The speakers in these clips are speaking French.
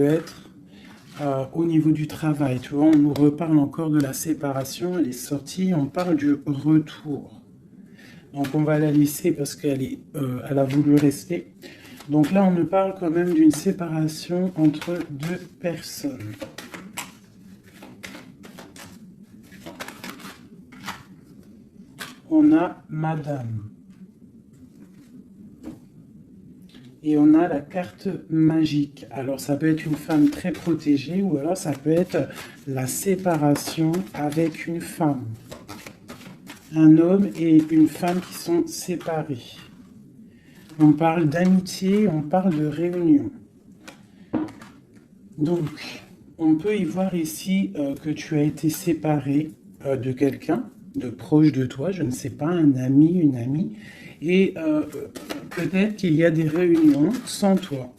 être au niveau du travail. Tu vois, on nous reparle encore de la séparation, elle est sortie, on parle du retour. Donc on va la laisser parce elle a voulu rester. Donc là, on nous parle quand même d'une séparation entre deux personnes. On a Madame. Et on a la carte magique. Alors ça peut être une femme très protégée ou alors ça peut être la séparation avec une femme. Un homme et une femme qui sont séparés. On parle d'amitié, on parle de réunion. Donc, on peut y voir ici que tu as été séparé de quelqu'un, de proche de toi, je ne sais pas, un ami, une amie, et peut-être qu'il y a des réunions sans toi.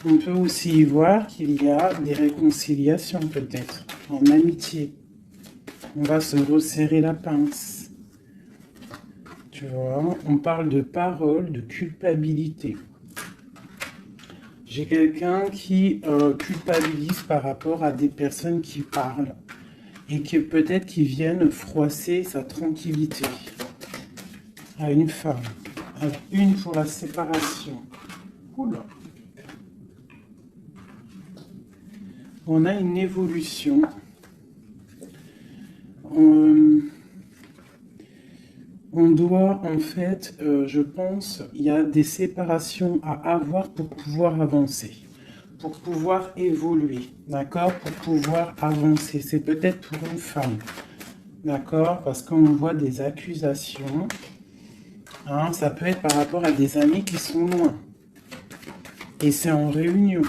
On peut aussi y voir qu'il y a des réconciliations peut-être, en amitié. On va se resserrer la pince. Tu vois, on parle de parole, de culpabilité. J'ai quelqu'un qui culpabilise par rapport à des personnes qui parlent et qui peut-être qui viennent froisser sa tranquillité à une femme. Alors, une pour la séparation. Oula. On a une évolution. On doit, en fait, je pense, il y a des séparations à avoir pour pouvoir avancer, pour pouvoir évoluer, d'accord, pour pouvoir avancer. C'est peut-être pour une femme, d'accord, parce qu'on voit des accusations. Hein, ça peut être par rapport à des amis qui sont loin. Et c'est en réunion.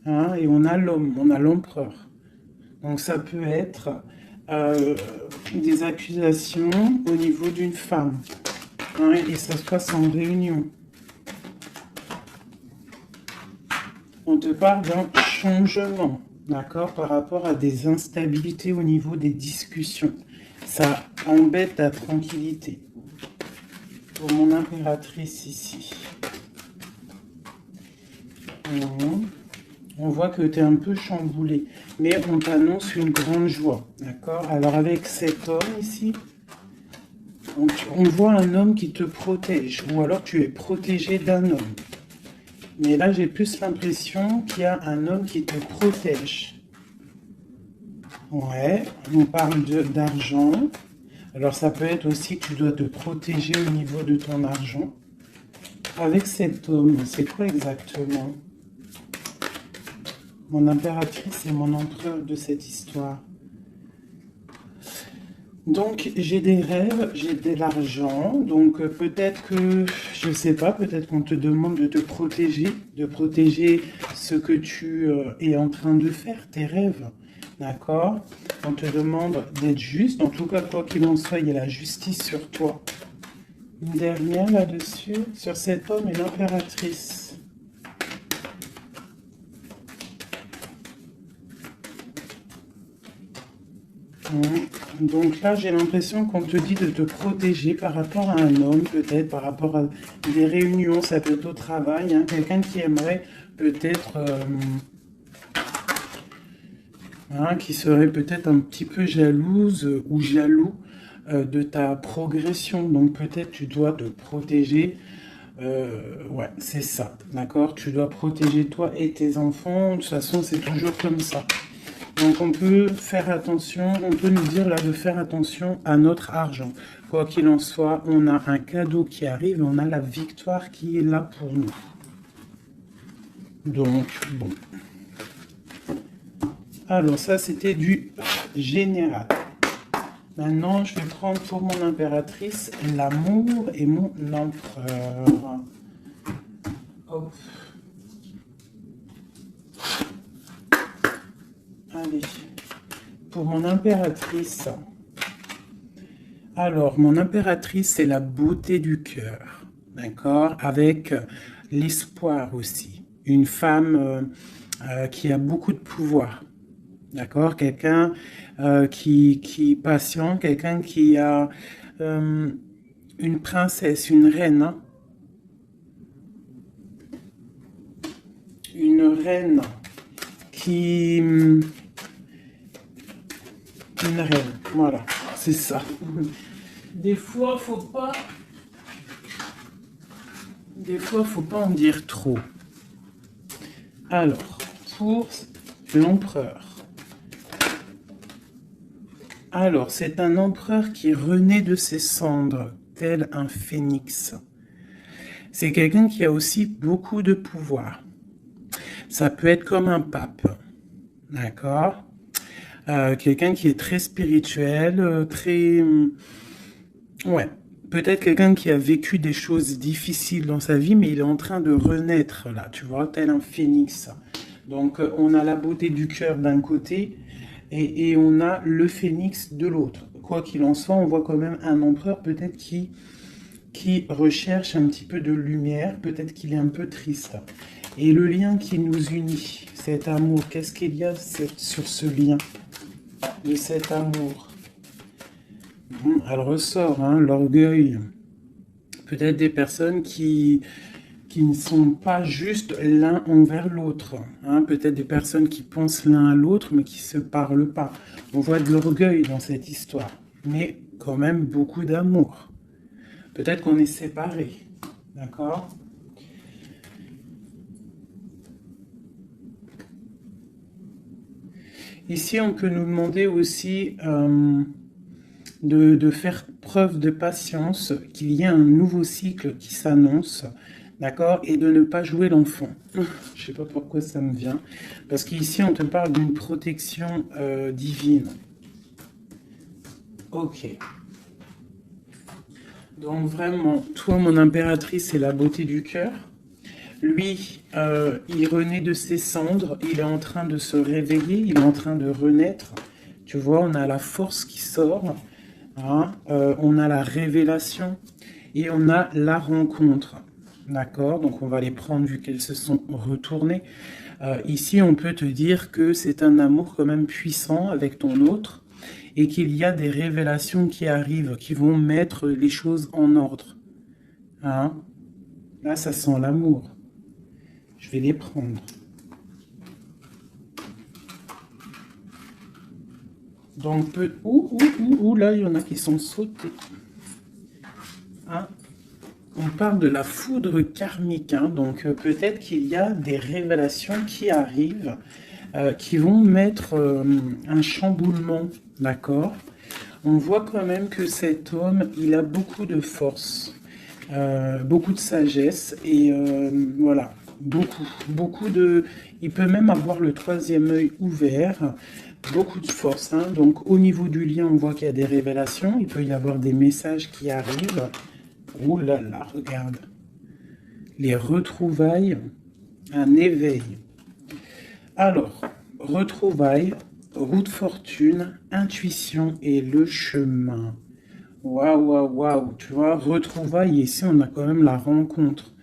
Hein, et on a l'homme, on a l'empereur. Donc ça peut être des accusations au niveau d'une femme. Hein, et ça se passe en réunion. On te parle d'un changement, d'accord, par rapport à des instabilités au niveau des discussions. Ça embête ta tranquillité. Pour mon impératrice ici. On voit que tu es un peu chamboulé, mais on t'annonce une grande joie, d'accord? Alors avec cet homme ici, on voit un homme qui te protège, ou alors tu es protégé d'un homme. Mais là, j'ai plus l'impression qu'il y a un homme qui te protège. Ouais, on parle d'argent. Alors ça peut être aussi que tu dois te protéger au niveau de ton argent. Avec cet homme, c'est quoi exactement? Mon impératrice et mon empereur de cette histoire. Donc, j'ai des rêves, j'ai de l'argent. Donc, peut-être que, je sais pas, peut-être qu'on te demande de protéger ce que tu es en train de faire, tes rêves. D'accord? On te demande d'être juste. En tout cas, quoi qu'il en soit, il y a la justice sur toi. Une dernière là-dessus, sur cet homme et l'impératrice. Donc là, j'ai l'impression qu'on te dit de te protéger par rapport à un homme, peut-être par rapport à des réunions, ça peut être au travail, hein, quelqu'un qui aimerait peut-être, qui serait peut-être un petit peu jalouse ou jaloux de ta progression. Donc peut-être tu dois te protéger. Ouais, c'est ça, d'accord? Tu dois protéger toi et tes enfants. De toute façon, c'est toujours comme ça. Donc on peut faire attention, on peut nous dire là de faire attention à notre argent. Quoi qu'il en soit, on a un cadeau qui arrive, on a la victoire qui est là pour nous. Donc, bon. Alors ça, c'était du général. Maintenant, je vais prendre pour mon impératrice l'amour et mon empereur. Hop. Allez, pour mon impératrice. Alors, mon impératrice, c'est la beauté du cœur, d'accord? Avec l'espoir aussi. Une femme qui a beaucoup de pouvoir, d'accord? Quelqu'un qui est patient, quelqu'un qui a une princesse, une reine, hein. Une reine qui... Une reine, voilà, c'est ça. Des fois, faut pas... Des fois, faut pas en dire trop. Alors, pour l'empereur. Alors, c'est un empereur qui renaît de ses cendres, tel un phénix. C'est quelqu'un qui a aussi beaucoup de pouvoir. Ça peut être comme un pape, d'accord? Quelqu'un qui est très spirituel, très... Ouais, peut-être quelqu'un qui a vécu des choses difficiles dans sa vie, mais il est en train de renaître, là, tu vois, tel un phénix. Donc, on a la beauté du cœur d'un côté, et on a le phénix de l'autre. Quoi qu'il en soit, on voit quand même un empereur peut-être qui recherche un petit peu de lumière, peut-être qu'il est un peu triste. Et le lien qui nous unit, cet amour, qu'est-ce qu'il y a sur ce lien de cet amour? Elle ressort, hein, l'orgueil. Peut-être des personnes qui ne sont pas juste l'un envers l'autre. Hein, peut-être des personnes qui pensent l'un à l'autre, mais qui ne se parlent pas. On voit de l'orgueil dans cette histoire, mais quand même beaucoup d'amour. Peut-être qu'on est séparés, d'accord? Ici, on peut nous demander aussi de faire preuve de patience, qu'il y ait un nouveau cycle qui s'annonce, d'accord? Et de ne pas jouer l'enfant. Je ne sais pas pourquoi ça me vient. Parce qu'ici, on te parle d'une protection divine. Ok. Donc vraiment, toi, mon impératrice, c'est la beauté du cœur. Lui, il renaît de ses cendres, il est en train de se réveiller, il est en train de renaître. Tu vois, on a la force qui sort, hein, on a la révélation et on a la rencontre. D'accord? Donc on va les prendre vu qu'elles se sont retournées. Ici, on peut te dire que c'est un amour quand même puissant avec ton autre et qu'il y a des révélations qui arrivent, qui vont mettre les choses en ordre. Hein? Là, ça sent l'amour. Je vais les prendre. Donc, là, il y en a qui sont sautés. Hein? On parle de la foudre karmique. Hein? Donc, peut-être qu'il y a des révélations qui arrivent, qui vont mettre un chamboulement, d'accord? On voit quand même que cet homme, il a beaucoup de force, beaucoup de sagesse, et voilà. Beaucoup de... Il peut même avoir le troisième œil ouvert, beaucoup de force. Hein. Donc au niveau du lien, on voit qu'il y a des révélations, il peut y avoir des messages qui arrivent. Oh là là, regarde. Les retrouvailles, un éveil. Alors, retrouvailles, route fortune, intuition et le chemin. Waouh, waouh, waouh. Tu vois, retrouvailles, ici on a quand même la rencontre.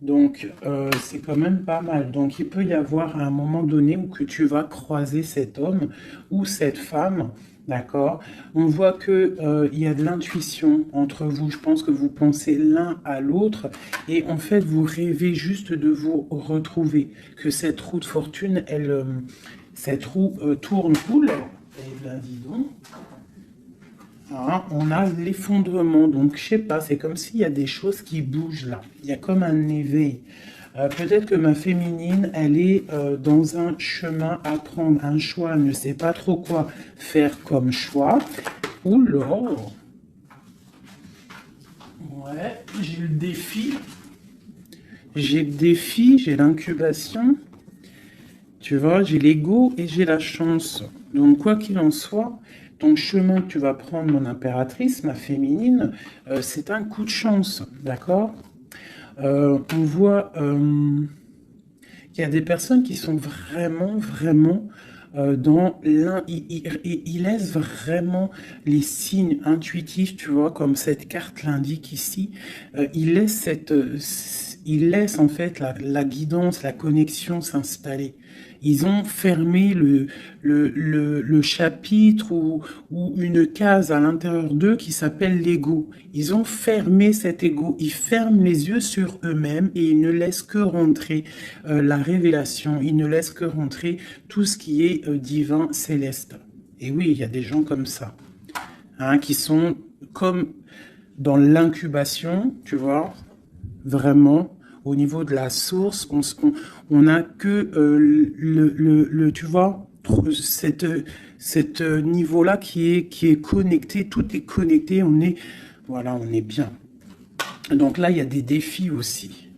Donc, c'est quand même pas mal. Donc, il peut y avoir à un moment donné où que tu vas croiser cet homme ou cette femme, d'accord? On voit que il y a de l'intuition entre vous. Je pense que vous pensez l'un à l'autre et en fait, vous rêvez juste de vous retrouver. Que cette roue de fortune, cette roue tourne. Oula, eh bien, dis donc. Hein, on a l'effondrement, donc je sais pas, c'est comme s'il y a des choses qui bougent là, il y a comme un éveil. Peut-être que ma féminine, elle est dans un chemin à prendre, un choix, elle ne sait pas trop quoi faire comme choix. Oula! Ouais, j'ai le défi, j'ai l'incubation, tu vois, j'ai l'ego et j'ai la chance. Donc quoi qu'il en soit, ton chemin que tu vas prendre, mon impératrice, ma féminine, c'est un coup de chance, d'accord? On voit qu'il y a des personnes qui sont vraiment dans l'un... Ils laissent vraiment les signes intuitifs, tu vois, comme cette carte l'indique ici. Ils laissent ils laissent en fait la guidance, la connexion s'installer. Ils ont fermé le chapitre ou une case à l'intérieur d'eux qui s'appelle l'ego. Ils ont fermé cet ego. Ils ferment les yeux sur eux-mêmes et ils ne laissent que rentrer la révélation. Ils ne laissent que rentrer tout ce qui est divin, céleste. Et oui, il y a des gens comme ça, hein, qui sont comme dans l'incubation, tu vois, vraiment, au niveau de la source, on a que tu vois, cette niveau-là qui est connecté, tout est connecté, voilà, on est bien. Donc là, il y a des défis aussi.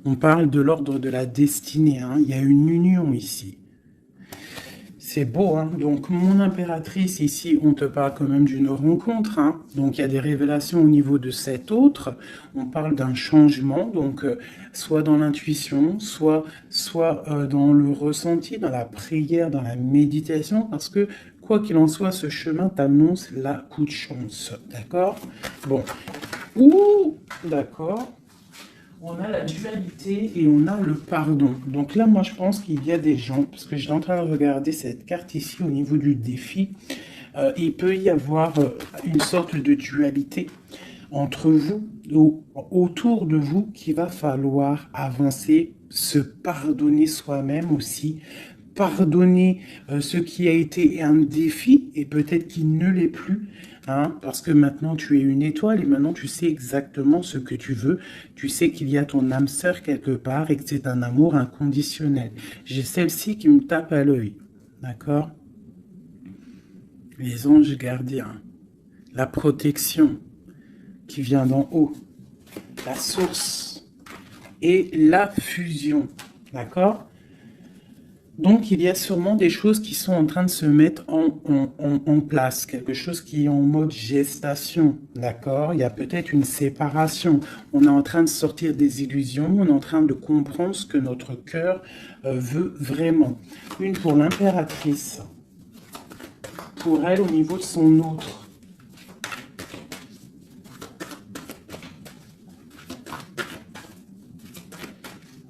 On parle de l'ordre de la destinée, hein, il y a une union ici. C'est beau, hein. Donc, mon impératrice, ici, on te parle quand même d'une rencontre, hein. Donc, il y a des révélations au niveau de cet autre. On parle d'un changement, donc, soit dans l'intuition, soit dans le ressenti, dans la prière, dans la méditation, parce que, quoi qu'il en soit, ce chemin t'annonce la coup de chance, d'accord? Bon. Ouh, d'accord. On a la dualité et on a le pardon. Donc là, moi, je pense qu'il y a des gens, parce que je suis en train de regarder cette carte ici au niveau du défi, il peut y avoir une sorte de dualité entre vous, ou autour de vous, qu'il va falloir avancer, se pardonner soi-même aussi, pardonner ce qui a été un défi et peut-être qu'il ne l'est plus, hein, parce que maintenant tu es une étoile et maintenant tu sais exactement ce que tu veux, tu sais qu'il y a ton âme sœur quelque part et que c'est un amour inconditionnel. J'ai celle-ci qui me tape à l'œil, d'accord? Les anges gardiens, la protection qui vient d'en haut, la source et la fusion, d'accord? Donc, il y a sûrement des choses qui sont en train de se mettre en place, quelque chose qui est en mode gestation, d'accord? Il y a peut-être une séparation. On est en train de sortir des illusions, on est en train de comprendre ce que notre cœur veut vraiment. Une pour l'impératrice, pour elle au niveau de son autre.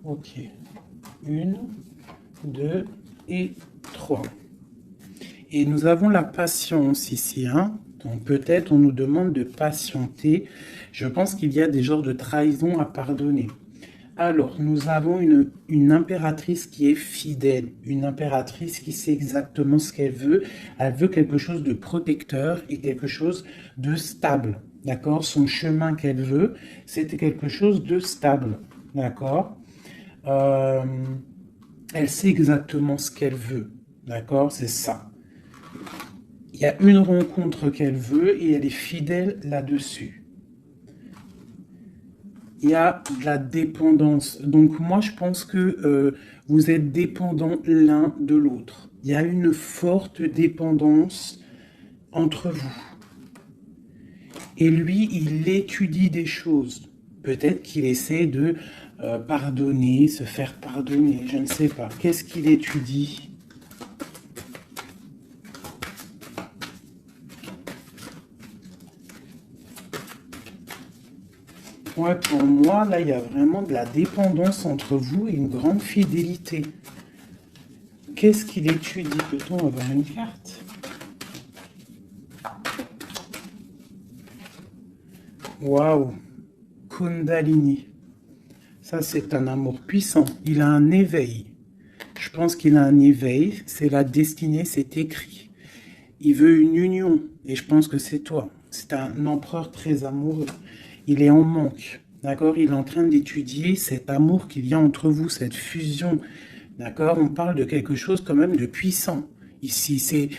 Ok, 1, 2 et 3. Et nous avons la patience ici, hein. Donc peut-être on nous demande de patienter. Je pense qu'il y a des genres de trahison à pardonner. Alors, nous avons une impératrice qui est fidèle, une impératrice qui sait exactement ce qu'elle veut. Elle veut quelque chose de protecteur et quelque chose de stable, d'accord? Son chemin qu'elle veut, c'était quelque chose de stable, d'accord? Elle sait exactement ce qu'elle veut, d'accord? C'est ça. Il y a une rencontre qu'elle veut et elle est fidèle là-dessus. Il y a de la dépendance. Donc moi, je pense que vous êtes dépendants l'un de l'autre. Il y a une forte dépendance entre vous. Et lui, il étudie des choses. Peut-être qu'il essaie de pardonner, se faire pardonner, je ne sais pas. Qu'est-ce qu'il étudie ? Ouais, pour moi, là, il y a vraiment de la dépendance entre vous et une grande fidélité. Qu'est-ce qu'il étudie? Peut-on avoir une carte? Waouh! Kundalini. Ça, c'est un amour puissant. Il a un éveil. Je pense qu'il a un éveil. C'est la destinée, c'est écrit. Il veut une union. Et je pense que c'est toi. C'est un empereur très amoureux. Il est en manque. D'accord? Il est en train d'étudier cet amour qu'il y a entre vous, cette fusion. D'accord? On parle de quelque chose quand même de puissant. Ici,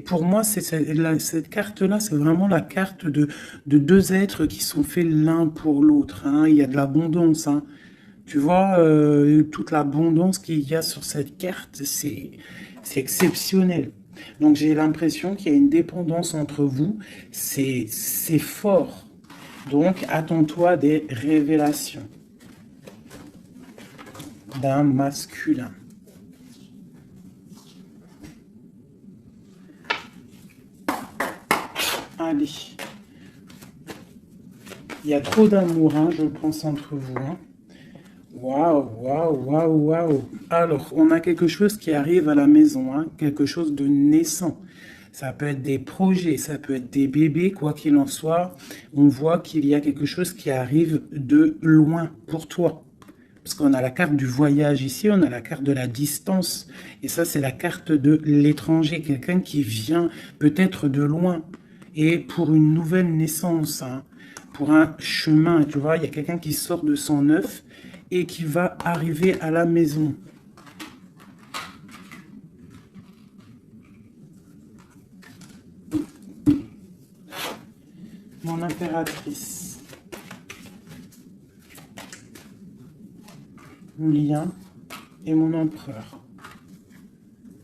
pour moi, cette carte-là, c'est vraiment la carte de deux êtres qui sont faits l'un pour l'autre, hein. Il y a de l'abondance, hein. Tu vois, toute l'abondance qu'il y a sur cette carte, c'est exceptionnel. Donc, j'ai l'impression qu'il y a une dépendance entre vous. C'est fort. Donc, attends-toi des révélations d'un masculin. Allez. Il y a trop d'amour, hein, je pense, entre vous, hein. Waouh, waouh, waouh, waouh. Alors, on a quelque chose qui arrive à la maison, hein, quelque chose de naissant. Ça peut être des projets, ça peut être des bébés, quoi qu'il en soit. On voit qu'il y a quelque chose qui arrive de loin pour toi. Parce qu'on a la carte du voyage ici, on a la carte de la distance. Et ça, c'est la carte de l'étranger, quelqu'un qui vient peut-être de loin. Et pour une nouvelle naissance, hein, pour un chemin, tu vois, il y a quelqu'un qui sort de son œuf et qui va arriver à la maison. Mon impératrice. Mon lien et mon empereur.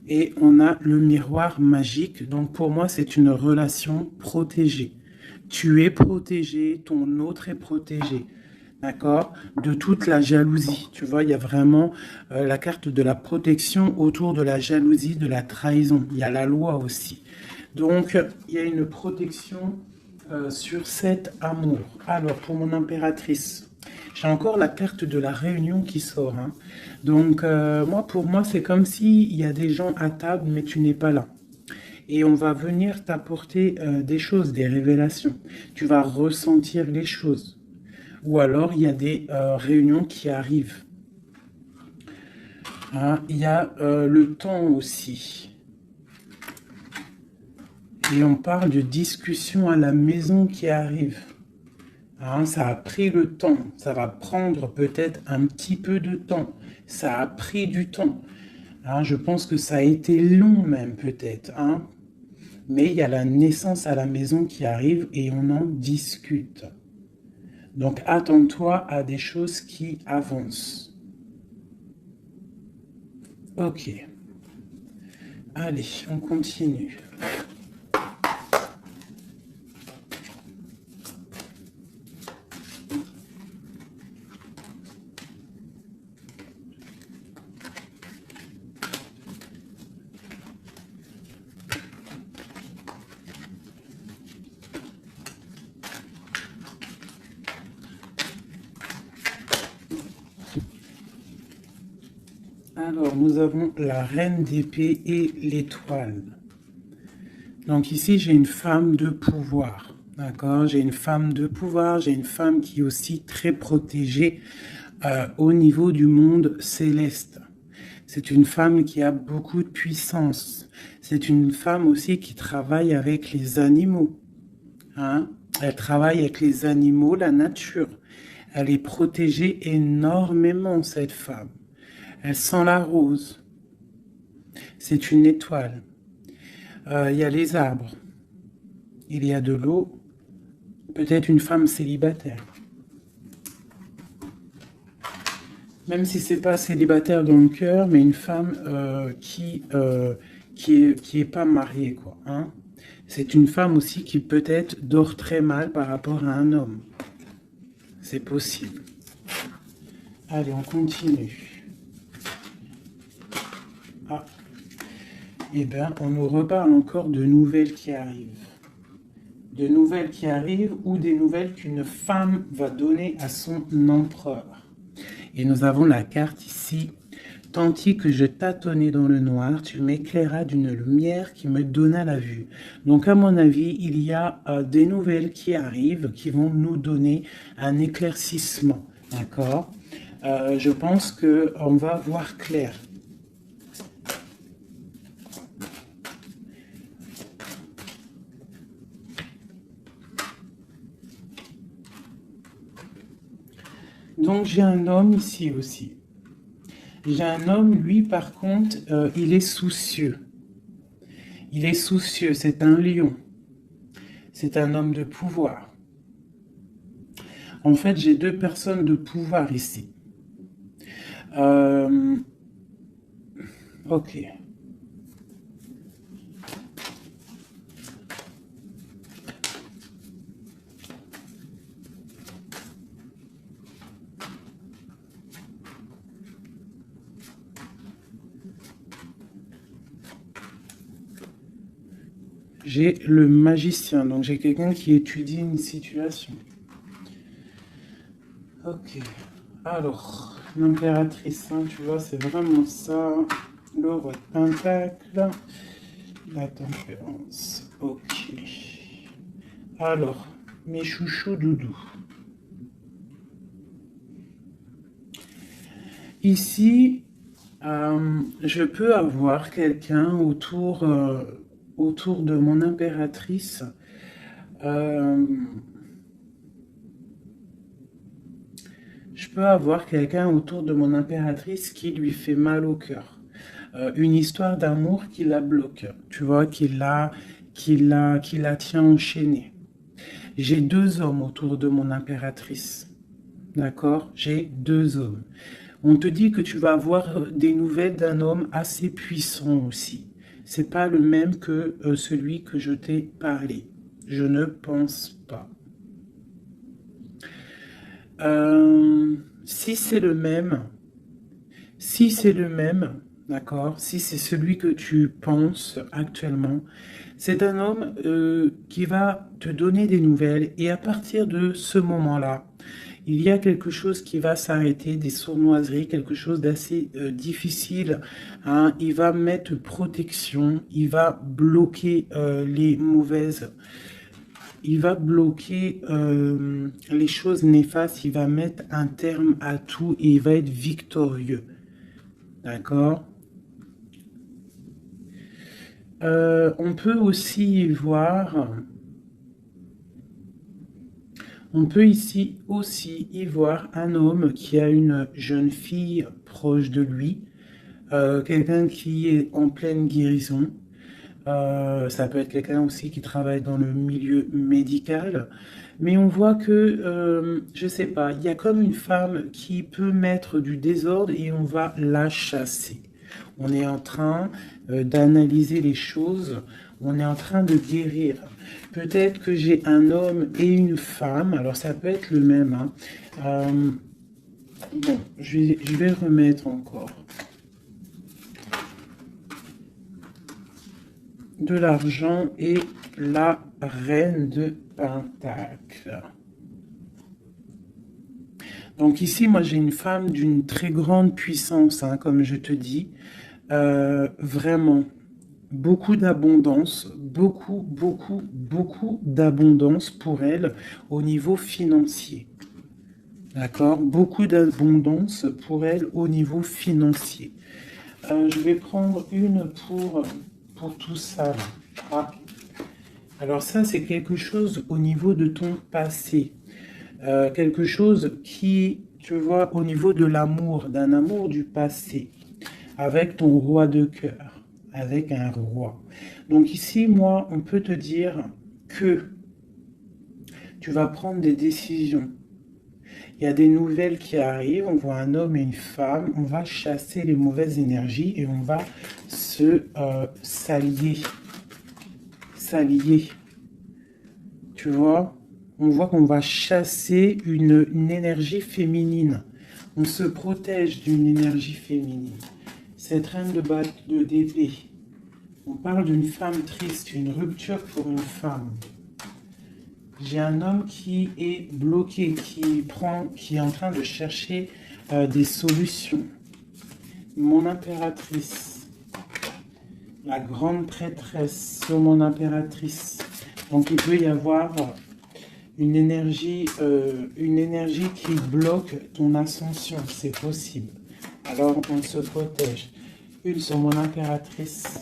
Et on a le miroir magique. Donc pour moi, c'est une relation protégée. Tu es protégé, ton autre est protégé. D'accord? De toute la jalousie. Tu vois, il y a vraiment la carte de la protection autour de la jalousie, de la trahison. Il y a la loi aussi. Donc, il y a une protection sur cet amour. Alors, pour mon impératrice, j'ai encore la carte de la réunion qui sort. Hein. Donc, pour moi, c'est comme s'il y a des gens à table, mais tu n'es pas là. Et on va venir t'apporter des choses, des révélations. Tu vas ressentir les choses. Ou alors, il y a des réunions qui arrivent. Hein, il y a le temps aussi. Et on parle de discussion à la maison qui arrive. Hein, ça a pris le temps. Ça va prendre peut-être un petit peu de temps. Ça a pris du temps. Hein, je pense que ça a été long même peut-être. Hein. Mais il y a la naissance à la maison qui arrive et on en discute. Donc attends-toi à des choses qui avancent. Ok. Allez, on continue. Alors, nous avons la reine d'épée et l'étoile. Donc ici, j'ai une femme de pouvoir. D'accord? J'ai une femme de pouvoir, j'ai une femme qui est aussi très protégée au niveau du monde céleste. C'est une femme qui a beaucoup de puissance. C'est une femme aussi qui travaille avec les animaux. Hein? Elle travaille avec les animaux, la nature. Elle est protégée énormément, cette femme. Elle sent la rose. C'est une étoile. Il y a les arbres. Il y a de l'eau. Peut-être une femme célibataire. Même si c'est pas célibataire dans le cœur, mais une femme qui est pas mariée, quoi. Hein. C'est une femme aussi qui peut-être dort très mal par rapport à un homme. C'est possible. Allez, on continue. Ah. Eh bien, on nous reparle encore de nouvelles qui arrivent. De nouvelles qui arrivent ou des nouvelles qu'une femme va donner à son empereur. Et nous avons la carte ici. Tandis que je tâtonnais dans le noir, tu m'éclairas d'une lumière qui me donna la vue. Donc, à mon avis, il y a des nouvelles qui arrivent, qui vont nous donner un éclaircissement. D'accord? Je pense qu'on va voir clair. Donc, j'ai un homme ici aussi. J'ai un homme, lui, par contre, il est soucieux. Il est soucieux, c'est un lion. C'est un homme de pouvoir. En fait, j'ai deux personnes de pouvoir ici. Ok. J'ai le magicien, donc j'ai quelqu'un qui étudie une situation. Ok, alors, L'impératrice, hein, tu vois, c'est vraiment ça. Le roi de pentacle. La tempérance. Ok. Alors, mes chouchous doudous. Ici, je peux avoir quelqu'un autour de mon impératrice. Je peux avoir quelqu'un autour de mon impératrice qui lui fait mal au cœur. Une histoire d'amour qui la bloque, tu vois, qui la tient enchaînée. J'ai 2 hommes autour de mon impératrice. D'accord? J'ai 2 hommes. On te dit que tu vas avoir des nouvelles d'un homme assez puissant aussi. C'est pas le même que celui que je t'ai parlé. Je ne pense pas. Si c'est le même, d'accord, si c'est celui que tu penses actuellement, c'est un homme qui va te donner des nouvelles et à partir de ce moment-là, il y a quelque chose qui va s'arrêter, des sournoiseries, quelque chose d'assez difficile. Hein. Il va mettre protection, il va bloquer les mauvaises. Il va bloquer les choses néfastes, il va mettre un terme à tout et il va être victorieux. D'accord? On peut aussi y voir... On peut ici aussi y voir un homme qui a une jeune fille proche de lui, quelqu'un qui est en pleine guérison. Ça peut être quelqu'un aussi qui travaille dans le milieu médical. Mais on voit que, je sais pas, il y a comme une femme qui peut mettre du désordre et on va la chasser. On est en train d'analyser les choses, on est en train de guérir. Peut-être que j'ai un homme et une femme, alors ça peut être le même. Hein. Bon, je vais remettre encore. De l'argent et la reine de Pentacle. Donc ici, moi j'ai une femme d'une très grande puissance, hein, comme je te dis. Vraiment, beaucoup d'abondance, beaucoup d'abondance pour elle au niveau financier. D'accord? Beaucoup d'abondance pour elle au niveau financier. Je vais prendre une pour tout ça. Ah. Alors ça, c'est quelque chose au niveau de ton passé. Quelque chose qui, tu vois, au niveau de l'amour, d'un amour du passé, avec ton roi de cœur, avec un roi. Donc ici, moi, on peut te dire que tu vas prendre des décisions. Il y a des nouvelles qui arrivent, on voit un homme et une femme, on va chasser les mauvaises énergies et on va s'allier. Tu vois, on voit qu'on va chasser une énergie féminine. On se protège d'une énergie féminine. Cette reine d'épée, on parle d'une femme triste, une rupture pour une femme. J'ai un homme qui est bloqué, qui est en train de chercher des solutions. Mon impératrice, la grande prêtresse sur mon impératrice. Donc il peut y avoir une énergie qui bloque ton ascension, c'est possible. Alors on se protège. Une sur mon impératrice,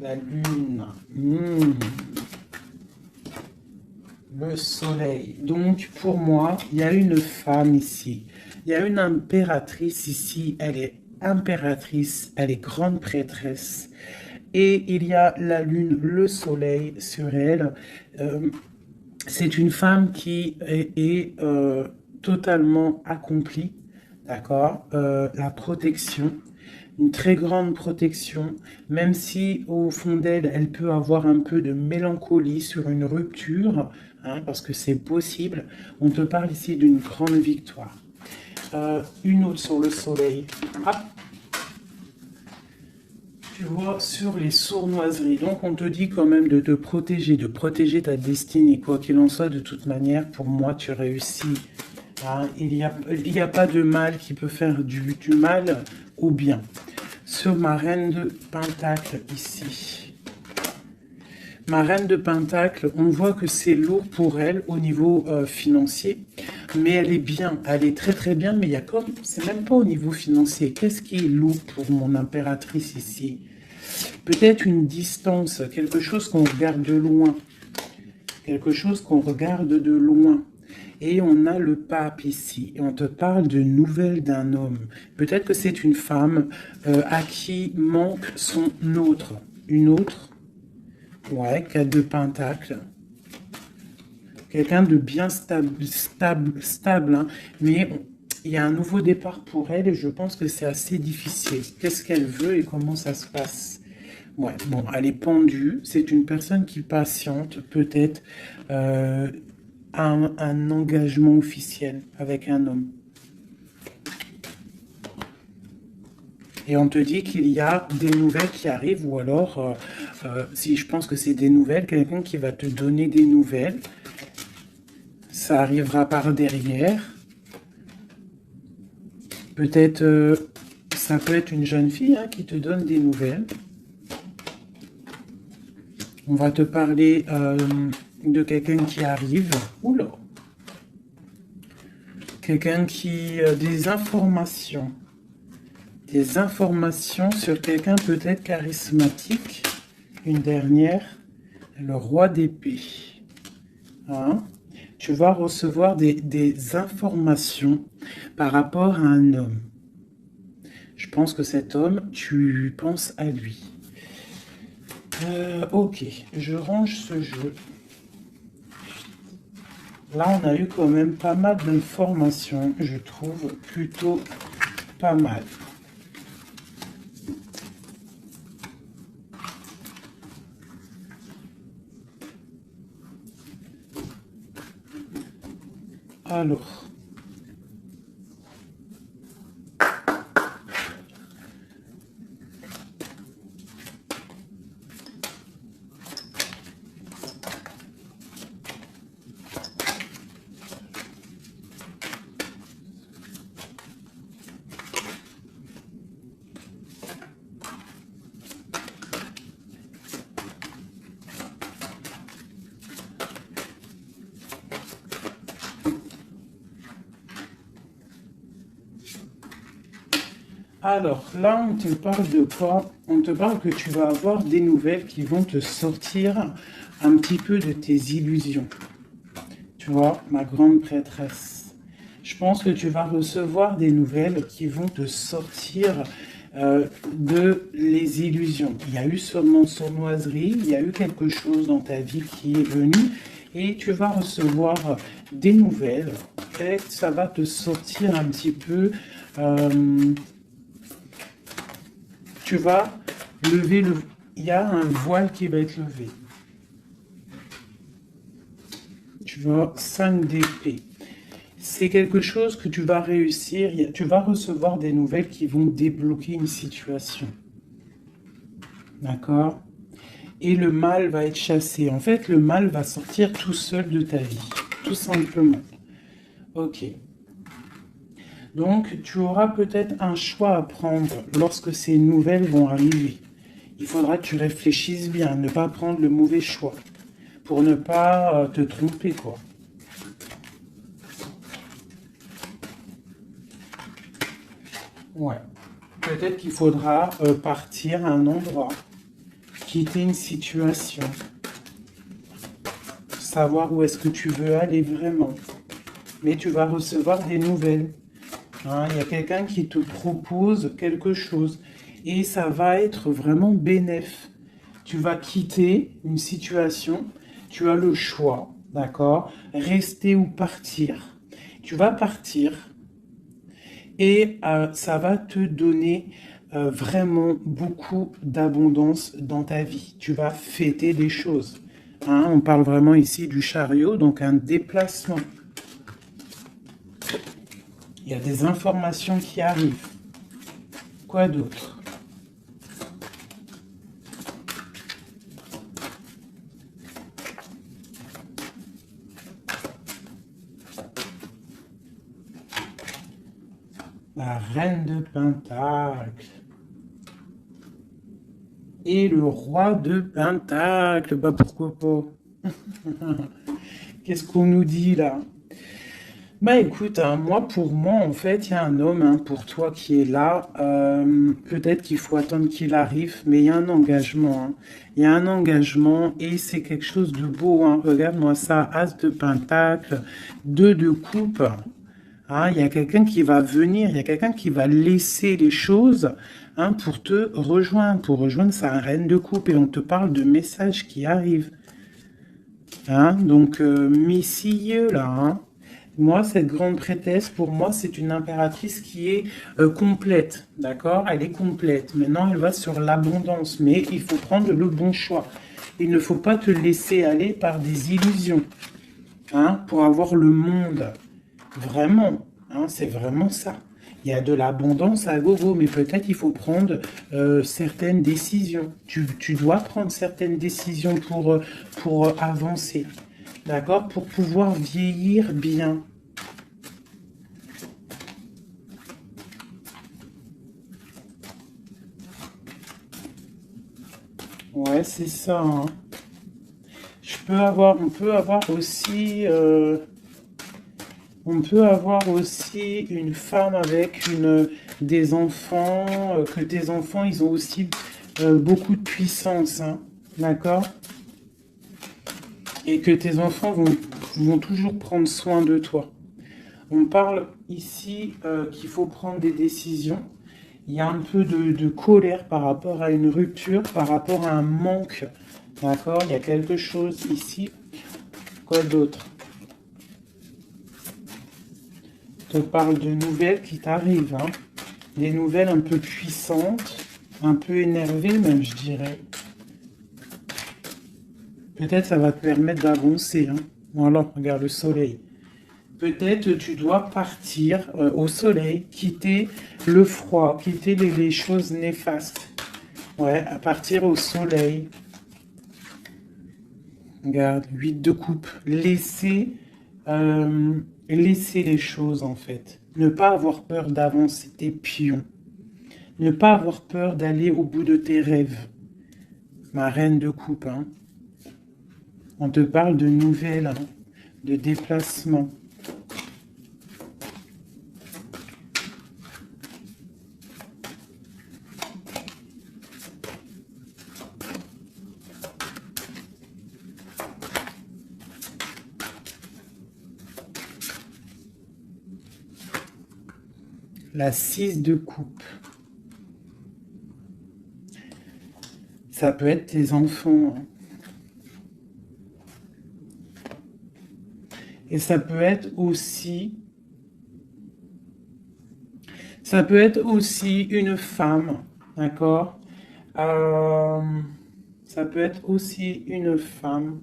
la lune. Le soleil. Donc, pour moi, il y a une femme ici. Il y a une impératrice ici. Elle est impératrice. Elle est grande prêtresse. Et il y a la lune, le soleil sur elle. C'est une femme qui est totalement accomplie. D'accord? La protection. Une très grande protection, même si au fond d'elle, elle peut avoir un peu de mélancolie sur une rupture, hein, parce que c'est possible. On te parle ici d'une grande victoire. Une autre sur le soleil. Hop. Tu vois, sur les sournoiseries. Donc on te dit quand même de te protéger, de protéger ta destinée. Quoi qu'il en soit, de toute manière, pour moi, tu réussis Hein, il n'y a pas de mal qui peut faire du mal au bien. Sur ma reine de Pentacle ici. Ma reine de Pentacle, on voit que c'est lourd pour elle au niveau financier. Mais elle est bien, elle est très très bien, mais il y a comme, c'est même pas au niveau financier. Qu'est-ce qui est lourd pour mon impératrice ici? Peut-être une distance, quelque chose qu'on regarde de loin. Quelque chose qu'on regarde de loin. Et on a le pape ici. Et on te parle de nouvelles d'un homme. Peut-être que c'est une femme à qui manque son autre. Une autre. Ouais, 4 de Pentacle. Quelqu'un de bien stable, hein. Mais il y a un nouveau départ pour elle et je pense que c'est assez difficile. Qu'est-ce qu'elle veut et comment ça se passe? Ouais, bon, elle est pendue. C'est une personne qui patiente, peut-être un engagement officiel avec un homme. Et on te dit qu'il y a des nouvelles qui arrivent, ou alors, si je pense que c'est des nouvelles, quelqu'un qui va te donner des nouvelles. Ça arrivera par derrière. Peut-être, ça peut être une jeune fille hein, qui te donne des nouvelles. On va te parler de quelqu'un qui arrive. Oula. Quelqu'un qui... des informations. Des informations sur quelqu'un peut-être charismatique. Une dernière. Le roi d'épée. Hein? Tu vas recevoir des informations par rapport à un homme. Je pense que cet homme, tu penses à lui. Ok, je range ce jeu. Là, on a eu quand même pas mal d'informations, je trouve plutôt pas mal. Alors... Alors, là, on te parle de quoi? On te parle que tu vas avoir des nouvelles qui vont te sortir un petit peu de tes illusions. Tu vois, ma grande prêtresse. Je pense que tu vas recevoir des nouvelles qui vont te sortir de les illusions. Il y a eu seulement sournoiserie, il y a eu quelque chose dans ta vie qui est venu et tu vas recevoir des nouvelles et ça va te sortir un petit peu... tu vas lever le... Il y a un voile qui va être levé. Tu vois, 5 d'épée. C'est quelque chose que tu vas réussir. Tu vas recevoir des nouvelles qui vont débloquer une situation. D'accord? Et le mal va être chassé. En fait, le mal va sortir tout seul de ta vie. Tout simplement. Ok. Donc, tu auras peut-être un choix à prendre lorsque ces nouvelles vont arriver. Il faudra que tu réfléchisses bien, ne pas prendre le mauvais choix, pour ne pas te tromper, quoi. Ouais. Peut-être qu'il faudra partir à un endroit, quitter une situation, savoir où est-ce que tu veux aller vraiment. Mais tu vas recevoir des nouvelles. Hein, il y a quelqu'un qui te propose quelque chose et ça va être vraiment bénéf. Tu vas quitter une situation, tu as le choix, d'accord? Rester ou partir. Tu vas partir et ça va te donner vraiment beaucoup d'abondance dans ta vie. Tu vas fêter des choses. Hein, on parle vraiment ici du chariot, donc un déplacement. Il y a des informations qui arrivent. Quoi d'autre? La reine de Pentacle. Et le roi de Pentacle. Bah pourquoi pas. Qu'est-ce qu'on nous dit là? Bah écoute, hein, moi pour moi en fait il y a un homme hein, pour toi qui est là. Peut-être qu'il faut attendre qu'il arrive, mais il y a un engagement. Hein. Il y a un engagement et c'est quelque chose de beau. Hein. Regarde-moi ça, as de pentacle, deux de coupe. Hein, il y a quelqu'un qui va venir, il y a quelqu'un qui va laisser les choses hein, pour te rejoindre, pour rejoindre sa reine de coupe. Et on te parle de messages qui arrivent. Hein, donc messieurs là. Hein. Moi, cette grande prêtresse, pour moi, c'est une impératrice qui est complète, d'accord? Elle est complète. Maintenant, elle va sur l'abondance, mais il faut prendre le bon choix. Il ne faut pas te laisser aller par des illusions, hein, pour avoir le monde. Vraiment, hein, c'est vraiment ça. Il y a de l'abondance à gogo, mais peut-être il faut prendre certaines décisions. Tu dois prendre certaines décisions pour avancer. D'accord? Pour pouvoir vieillir bien. Ouais, c'est ça. Hein. On peut avoir aussi, une femme avec des enfants, que tes enfants, ils ont aussi beaucoup de puissance. Hein. D'accord? Et que tes enfants vont toujours prendre soin de toi. On parle ici qu'il faut prendre des décisions. Il y a un peu de colère par rapport à une rupture, par rapport à un manque. D'accord? Il y a quelque chose ici. Quoi d'autre? Je te parle de nouvelles qui t'arrivent. Hein? Des nouvelles un peu puissantes, un peu énervées même, je dirais. Peut-être ça va te permettre d'avancer. Hein? Voilà, regarde le soleil. Peut-être tu dois partir au soleil, quitter le froid, quitter les choses néfastes. Ouais, à partir au soleil. Regarde, 8 de coupe. Laisser les choses en fait. Ne pas avoir peur d'avancer tes pions. Ne pas avoir peur d'aller au bout de tes rêves. Ma reine de coupe, hein. On te parle de nouvelles, hein, de déplacements. La 6 de coupe. Ça peut être tes enfants. Hein. Et ça peut être aussi une femme, d'accord? Ça peut être aussi une femme.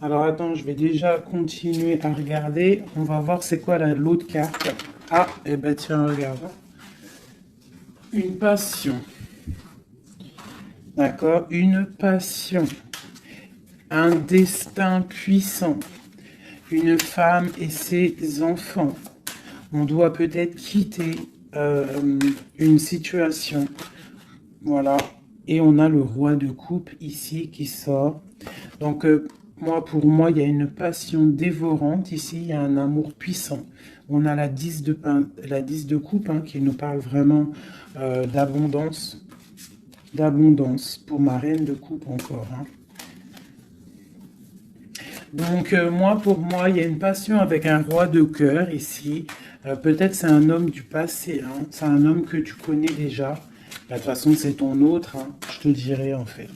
Alors attends, je vais déjà continuer à regarder. On va voir c'est quoi l'autre carte. Ah, et ben tiens, regarde. Une passion. D'accord? Une passion. Un destin puissant. Une femme et ses enfants. On doit peut-être quitter une situation. Voilà. Et on a le roi de coupe ici qui sort. Donc, pour moi, il y a une passion dévorante. Ici, il y a un amour puissant. On a la 10 de coupe hein, qui nous parle vraiment d'abondance. D'abondance pour ma reine de coupe encore. Hein. Donc, pour moi, il y a une passion avec un roi de cœur ici. Peut-être c'est un homme du passé. Hein. C'est un homme que tu connais déjà. De toute façon, c'est ton autre. Hein. Je te dirai en fait.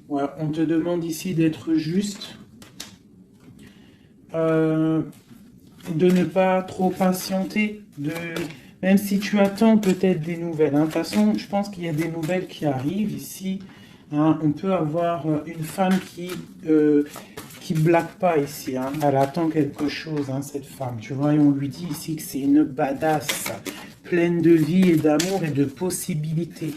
Ouais, on te demande ici d'être juste. De ne pas trop patienter, même si tu attends peut-être des nouvelles. Hein. De toute façon, je pense qu'il y a des nouvelles qui arrivent ici. Hein. On peut avoir une femme qui blague pas ici. Hein. Elle attend quelque chose, hein, cette femme. Tu vois, et on lui dit ici que c'est une badass, pleine de vie et d'amour et de possibilités.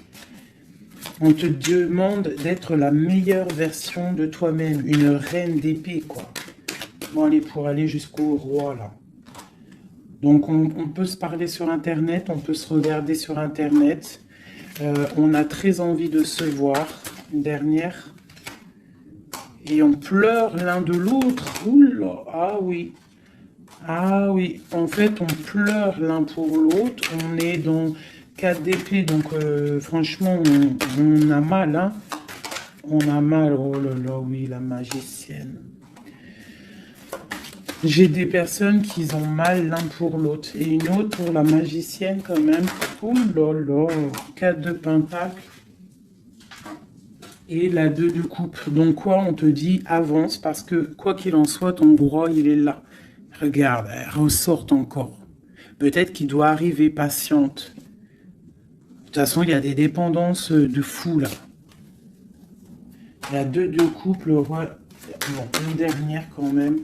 On te demande d'être la meilleure version de toi-même. Une reine d'épée, quoi. Bon, allez, pour aller jusqu'au roi, là. Donc, on peut se parler sur Internet, on peut se regarder sur Internet. On a très envie de se voir. Une dernière. Et on pleure l'un de l'autre. Oula, ah oui. Ah oui, en fait, on pleure l'un pour l'autre. On est dans 4 d'épée, donc franchement, on a mal, hein. On a mal, oh là là, oui, la magicienne. J'ai des personnes qui ont mal l'un pour l'autre. Et une autre pour la magicienne quand même. Oh là là, 4 de pentacle. Et la 2 de coupe. Donc quoi, on te dit avance parce que quoi qu'il en soit, ton roi, il est là. Regarde, elle ressort encore. Peut-être qu'il doit arriver patiente. De toute façon, il y a des dépendances de fou là. La 2 de coupe, le roi. Bon, une dernière quand même.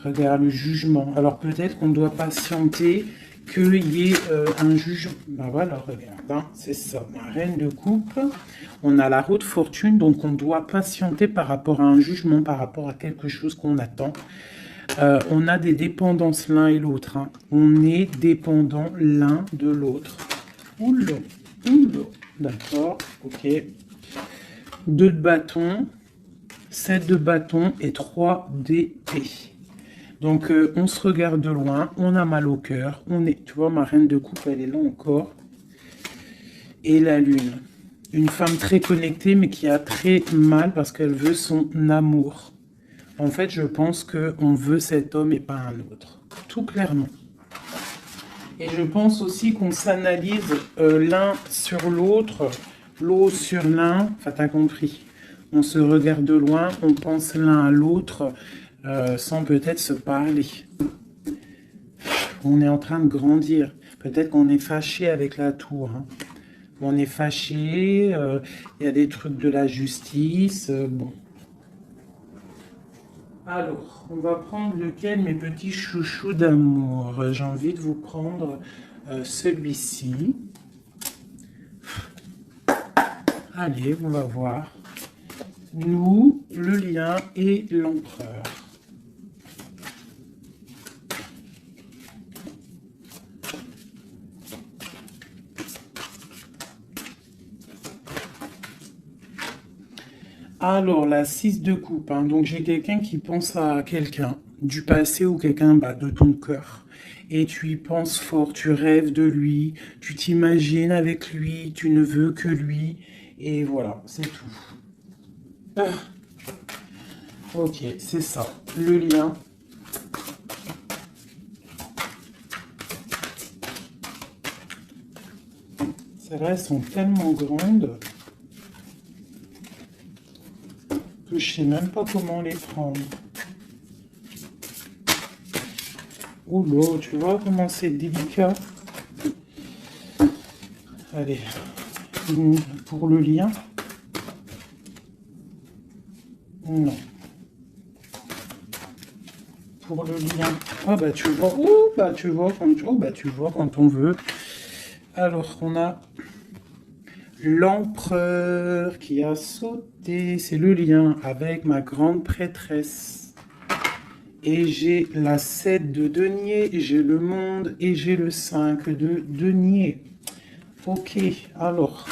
Regarde le jugement. Alors peut-être qu'on doit patienter qu'il y ait un jugement. Ben voilà, regarde, hein, c'est ça. La reine de coupe. On a la roue de fortune, donc on doit patienter par rapport à un jugement, par rapport à quelque chose qu'on attend. On a des dépendances l'un et l'autre. Hein. On est dépendant l'un de l'autre. Oula, oula. D'accord, ok. 2 de bâton, 7 de bâton et 3 d'épée. Donc, on se regarde de loin, on a mal au cœur. On est, tu vois, ma reine de coupe, elle est là encore. Et la lune. Une femme très connectée, mais qui a très mal parce qu'elle veut son amour. En fait, je pense qu'on veut cet homme et pas un autre. Tout clairement. Et je pense aussi qu'on s'analyse l'un sur l'autre, l'autre sur l'un. Enfin, t'as compris. On se regarde de loin, on pense l'un à l'autre sans peut-être se parler. On est en train de grandir. Peut-être qu'on est fâché avec la tour. Hein. On est fâché, il y a des trucs de la justice. Bon. Alors, on va prendre lequel, mes petits chouchous d'amour? J'ai envie de vous prendre celui-ci. Allez, on va voir. Nous, le lien et l'empereur. Alors, la 6 de coupe, hein. Donc j'ai quelqu'un qui pense à quelqu'un du passé ou quelqu'un de ton cœur. Et tu y penses fort, tu rêves de lui, tu t'imagines avec lui, tu ne veux que lui. Et voilà, c'est tout. Ah. Ok, c'est ça, le lien. C'est vrai, elles sont tellement grandes. Je sais même pas comment les prendre. Oula, tu vois comment c'est délicat. Allez, pour le lien. Non. Pour le lien. Ah bah tu vois. Oh bah tu vois quand tu vois quand on veut. Alors on a l'empereur qui a sauté, c'est le lien avec ma grande prêtresse. Et j'ai la 7 de denier, j'ai le monde et j'ai le 5 de denier. Ok, alors,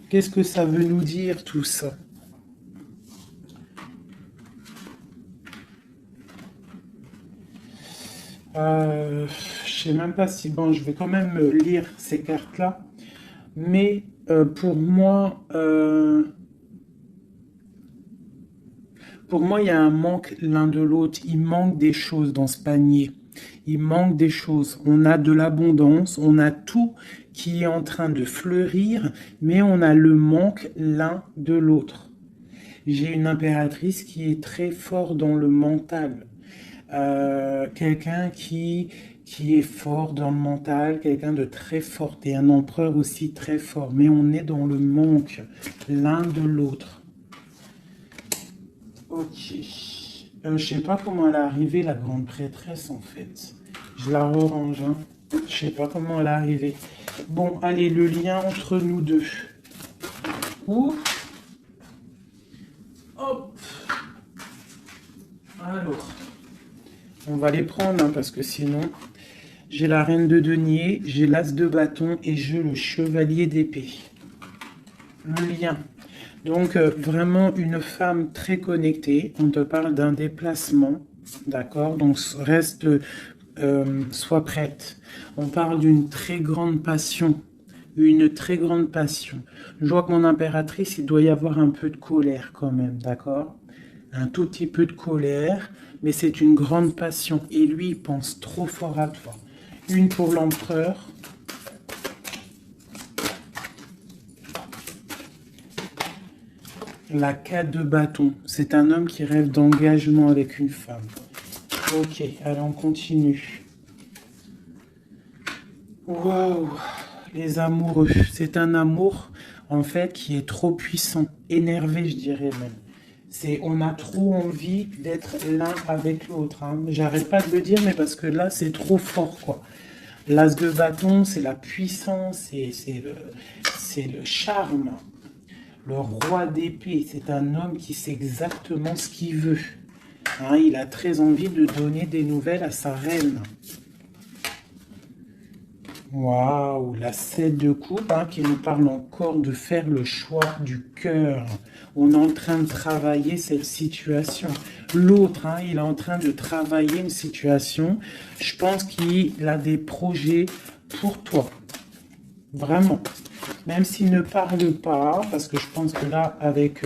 qu'est-ce que ça veut nous dire tout ça? Je sais même pas si... Bon, je vais quand même lire ces cartes-là. Mais pour moi, il y a un manque l'un de l'autre. Il manque des choses dans ce panier. Il manque des choses. On a de l'abondance, on a tout qui est en train de fleurir, mais on a le manque l'un de l'autre. J'ai une impératrice qui est très fort dans le mental. Quelqu'un qui est fort dans le mental, quelqu'un de très fort, et un empereur aussi très fort. Mais on est dans le manque l'un de l'autre. Ok. Je sais pas comment elle est arrivée, la grande prêtresse, en fait. Je la rerange, hein. Je sais pas comment elle est arrivée. Bon, allez, le lien entre nous deux. Ouh. Hop. Alors, on va les prendre, hein, parce que sinon, j'ai la reine de denier, j'ai l'as de bâton et j'ai le chevalier d'épée. Le lien. Donc, vraiment une femme très connectée. On te parle d'un déplacement, d'accord? Donc, reste, sois prête. On parle d'une très grande passion. Une très grande passion. Je vois que mon impératrice, il doit y avoir un peu de colère quand même, d'accord? Un tout petit peu de colère, mais c'est une grande passion. Et lui, il pense trop fort à toi. Une pour l'empereur. La 4 de bâton. C'est un homme qui rêve d'engagement avec une femme. Ok, allez, on continue. Waouh, les amoureux. C'est un amour, en fait, qui est trop puissant. Énervé, je dirais même. On a trop envie d'être l'un avec l'autre. Hein. J'arrête pas de le dire, mais parce que là, c'est trop fort, quoi. L'as de bâton, c'est la puissance, c'est le charme. Le roi d'épée, c'est un homme qui sait exactement ce qu'il veut. Hein, il a très envie de donner des nouvelles à sa reine. Waouh, la 7 de coupe, hein, qui nous parle encore de faire le choix du cœur. On est en train de travailler cette situation. L'autre, hein, il est en train de travailler une situation. Je pense qu'il a des projets pour toi. Vraiment. Même s'il ne parle pas, parce que je pense que là, avec...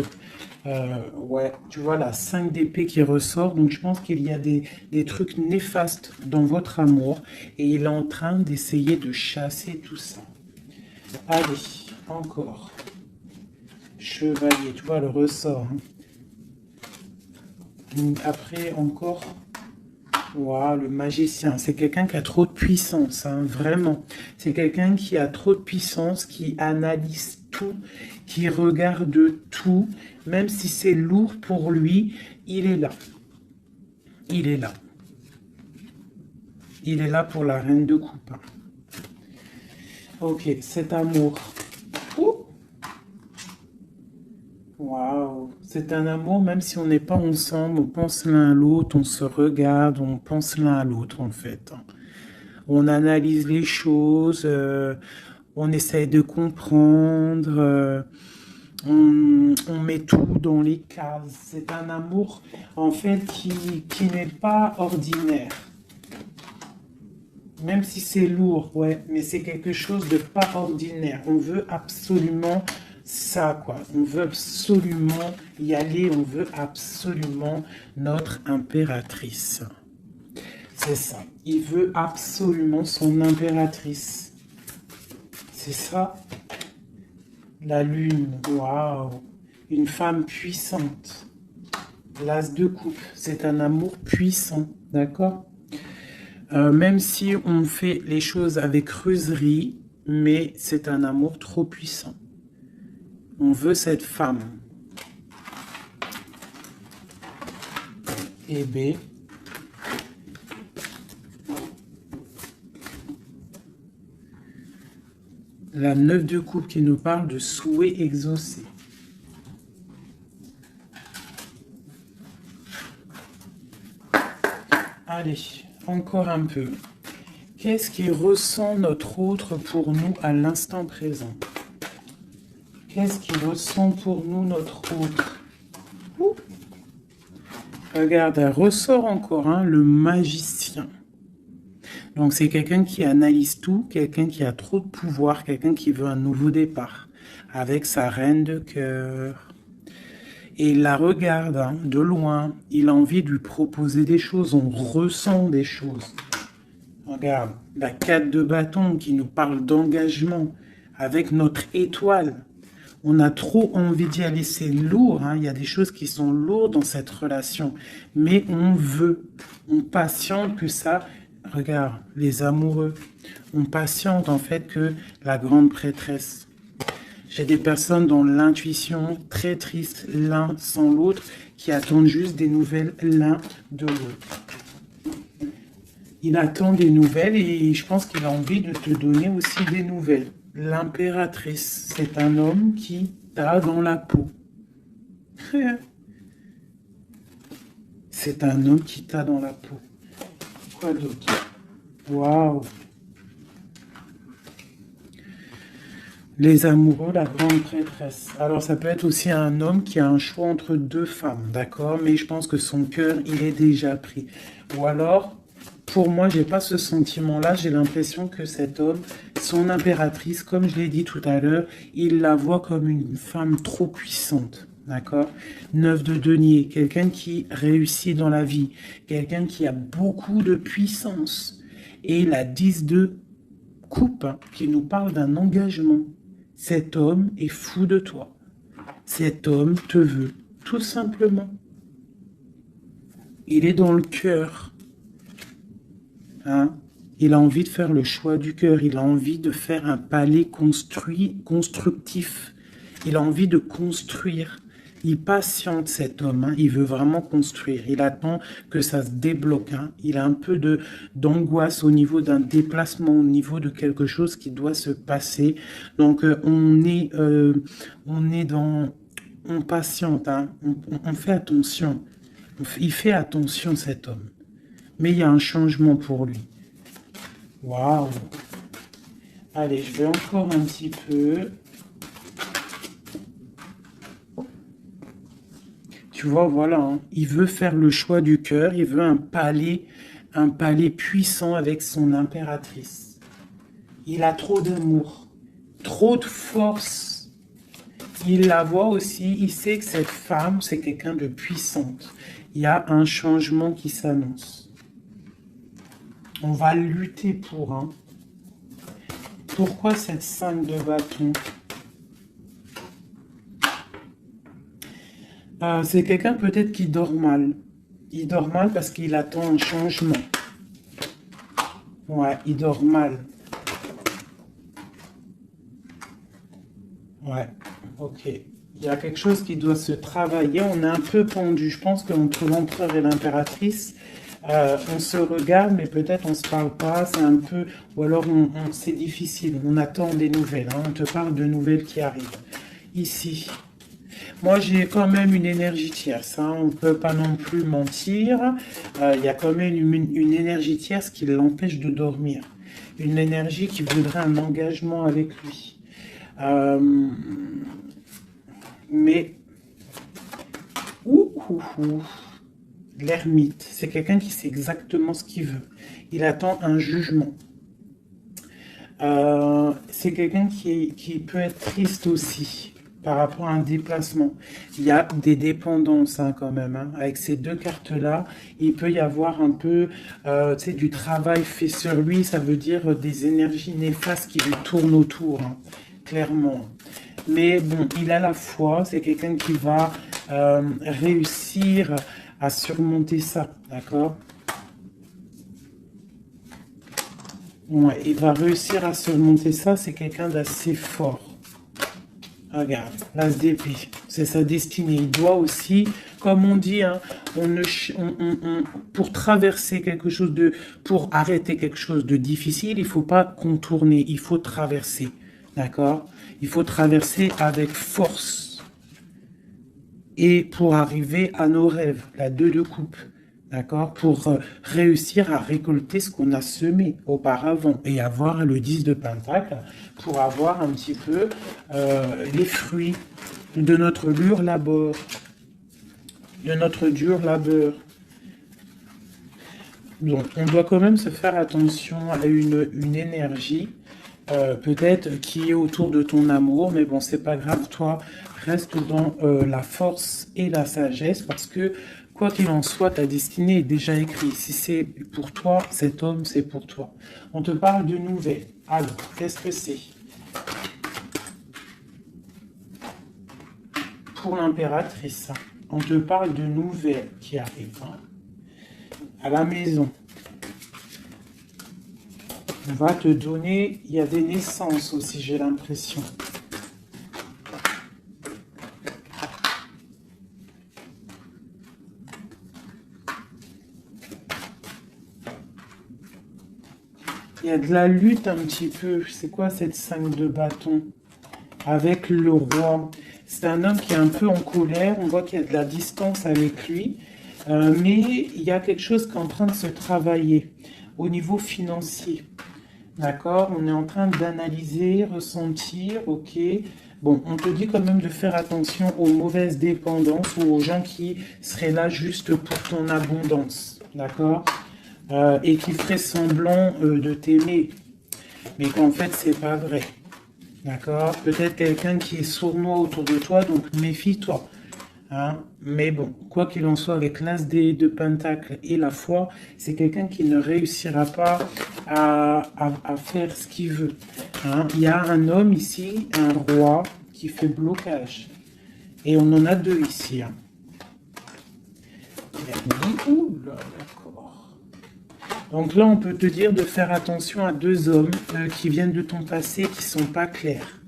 ouais, tu vois la 5 d'épée qui ressort, donc je pense qu'il y a des trucs néfastes dans votre amour et il est en train d'essayer de chasser tout ça. Allez, encore. Chevalier, tu vois le ressort. Hein. Après, encore. Wow, le magicien, c'est quelqu'un qui a trop de puissance, hein, vraiment. C'est quelqu'un qui a trop de puissance, qui analyse tout, qui regarde tout, même si c'est lourd pour lui, il est là. Il est là. Il est là pour la reine de coupe. Ok, cet amour. Waouh, c'est un amour, même si on n'est pas ensemble, on pense l'un à l'autre, on se regarde, on pense l'un à l'autre en fait. On analyse les choses, on essaye de comprendre, on met tout dans les cases. C'est un amour en fait qui n'est pas ordinaire. Même si c'est lourd, ouais, mais c'est quelque chose de pas ordinaire. On veut absolument ça, quoi. On veut absolument y aller, on veut absolument notre impératrice. C'est ça. Il veut absolument son impératrice. C'est ça. La lune, waouh. Une femme puissante. L'as de coupe, c'est un amour puissant, d'accord? Même si on fait les choses avec ruserie, mais c'est un amour trop puissant. On veut cette femme. Et B. La 9 de coupe qui nous parle de souhait exaucé. Allez, encore un peu. Qu'est-ce qui ressent notre autre pour nous à l'instant présent? Qu'est-ce qui ressent pour nous notre autre? Ouh. Regarde, elle ressort encore, hein, le magicien. Donc c'est quelqu'un qui analyse tout, quelqu'un qui a trop de pouvoir, quelqu'un qui veut un nouveau départ, avec sa reine de cœur. Et il la regarde, hein, de loin, il a envie de lui proposer des choses, on ressent des choses. Regarde, la 4 de bâton qui nous parle d'engagement avec notre étoile. On a trop envie d'y aller, c'est lourd, hein. Il y a des choses qui sont lourdes dans cette relation. Mais on veut, on patiente que ça, regarde, les amoureux, on patiente en fait que la grande prêtresse. J'ai des personnes dans l'intuition très triste, l'un sans l'autre, qui attendent juste des nouvelles l'un de l'autre. Il attend des nouvelles et je pense qu'il a envie de te donner aussi des nouvelles. l'impératrice. C'est un homme qui t'a dans la peau. C'est un homme qui t'a dans la peau. Quoi d'autre? Waouh! Les amoureux, la grande prêtresse. Alors, ça peut être aussi un homme qui a un choix entre deux femmes, d'accord? Mais je pense que son cœur, il est déjà pris. Ou alors, pour moi, j'ai pas ce sentiment-là. J'ai l'impression que cet homme, son impératrice, comme je l'ai dit tout à l'heure, il la voit comme une femme trop puissante, d'accord? 9 de denier, quelqu'un qui réussit dans la vie, quelqu'un qui a beaucoup de puissance. Et la 10 de coupe, hein, qui nous parle d'un engagement. Cet homme est fou de toi. Cet homme te veut, tout simplement. Il est dans le cœur. Hein? Il a envie de faire le choix du cœur. Il a envie de faire un palais constructif. Il a envie de construire. Il patiente, cet homme. Hein? Il veut vraiment construire. Il attend que ça se débloque. Hein? Il a un peu d'angoisse au niveau d'un déplacement, au niveau de quelque chose qui doit se passer. Donc, on patiente. Hein? On fait attention. Il fait attention, cet homme. Mais il y a un changement pour lui. Waouh! Allez, je vais encore un petit peu. Tu vois, voilà, hein. Il veut faire le choix du cœur, il veut un palais puissant avec son impératrice. Il a trop d'amour, trop de force. Il la voit aussi, il sait que cette femme, c'est quelqu'un de puissante. Il y a un changement qui s'annonce. On va lutter pour, hein. Pourquoi cette 5 de bâton? C'est quelqu'un peut-être qui dort mal. Il dort mal parce qu'il attend un changement. Ouais, il dort mal. Ouais, ok. Il y a quelque chose qui doit se travailler. On est un peu pendu. Je pense qu'entre l'empereur et l'impératrice, on se regarde, mais peut-être on se parle pas. C'est un peu... Ou alors c'est difficile. On attend des nouvelles. Hein. On te parle de nouvelles qui arrivent. Ici... Moi, j'ai quand même une énergie tierce, hein. On ne peut pas non plus mentir. Il y a quand même une énergie tierce qui l'empêche de dormir. Une énergie qui voudrait un engagement avec lui. Mais... L'ermite, c'est quelqu'un qui sait exactement ce qu'il veut. Il attend un jugement. C'est quelqu'un qui peut être triste aussi. Par rapport à un déplacement. Il y a des dépendances hein, quand même. Hein. Avec ces deux cartes-là, il peut y avoir un peu du travail fait sur lui. Ça veut dire des énergies néfastes qui lui tournent autour, hein, clairement. Mais bon, il a la foi. C'est quelqu'un qui va réussir à surmonter ça. D'accord? Ouais, il va réussir à surmonter ça. C'est quelqu'un d'assez fort. Regarde, l'as d'épée, c'est sa destinée. Il doit aussi, comme on dit, hein, pour traverser quelque chose pour arrêter quelque chose de difficile, il ne faut pas contourner, il faut traverser, d'accord? Il faut traverser avec force. Et pour arriver à nos rêves, la 2 de coupe, d'accord? Pour réussir à récolter ce qu'on a semé auparavant et avoir le 10 de pentacle pour avoir un petit peu les fruits de notre dur labeur. Donc, on doit quand même se faire attention à une énergie peut-être qui est autour de ton amour, mais bon, c'est pas grave, toi, reste dans la force et la sagesse, parce que, quoi qu'il en soit, ta destinée est déjà écrite. Si c'est pour toi, cet homme, c'est pour toi. On te parle de nouvelles. Alors, qu'est-ce que c'est? Pour l'impératrice, on te parle de nouvelles qui arrivent hein, à la maison. On va te donner, il y a des naissances aussi, j'ai l'impression. Il Il y a de la lutte un petit peu. C'est quoi cette 5 de bâton? Avec le roi. C'est un homme qui est un peu en colère. On voit qu'il y a de la distance avec lui. Mais il y a quelque chose qui est en train de se travailler au niveau financier. D'accord? On est en train d'analyser, ressentir, ok. Bon, on te dit quand même de faire attention aux mauvaises dépendances ou aux gens qui seraient là juste pour ton abondance. D'accord? Et qui feraient semblant de t'aimer. Mais qu'en fait, c'est pas vrai. D'accord? Peut-être quelqu'un qui est sournois autour de toi, donc méfie-toi. Hein? Mais bon, quoi qu'il en soit, avec l'as de Pentacle et la foi, c'est quelqu'un qui ne réussira pas à faire ce qu'il veut. Hein? Il y a un homme ici, un roi, qui fait blocage. Et on en a deux ici. Hein. Ouh là, d'accord. Donc là, on peut te dire de faire attention à deux hommes qui viennent de ton passé, qui sont pas clairs.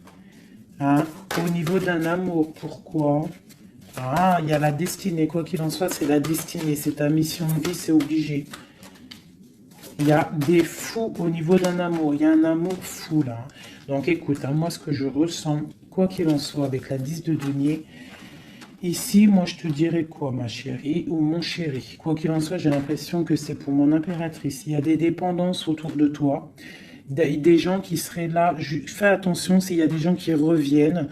Hein? Au niveau d'un amour, pourquoi? Ah, il y a la destinée, quoi qu'il en soit, c'est la destinée, c'est ta mission de vie, c'est obligé. Il y a des fous au niveau d'un amour, il y a un amour fou là. Donc écoute, hein, moi ce que je ressens, quoi qu'il en soit, avec la 10 de denier, ici, moi je te dirais quoi, ma chérie, ou mon chéri. Quoi qu'il en soit, j'ai l'impression que c'est pour mon impératrice. Il y a des dépendances autour de toi. Des gens qui seraient là, fais attention s'il y a des gens qui reviennent,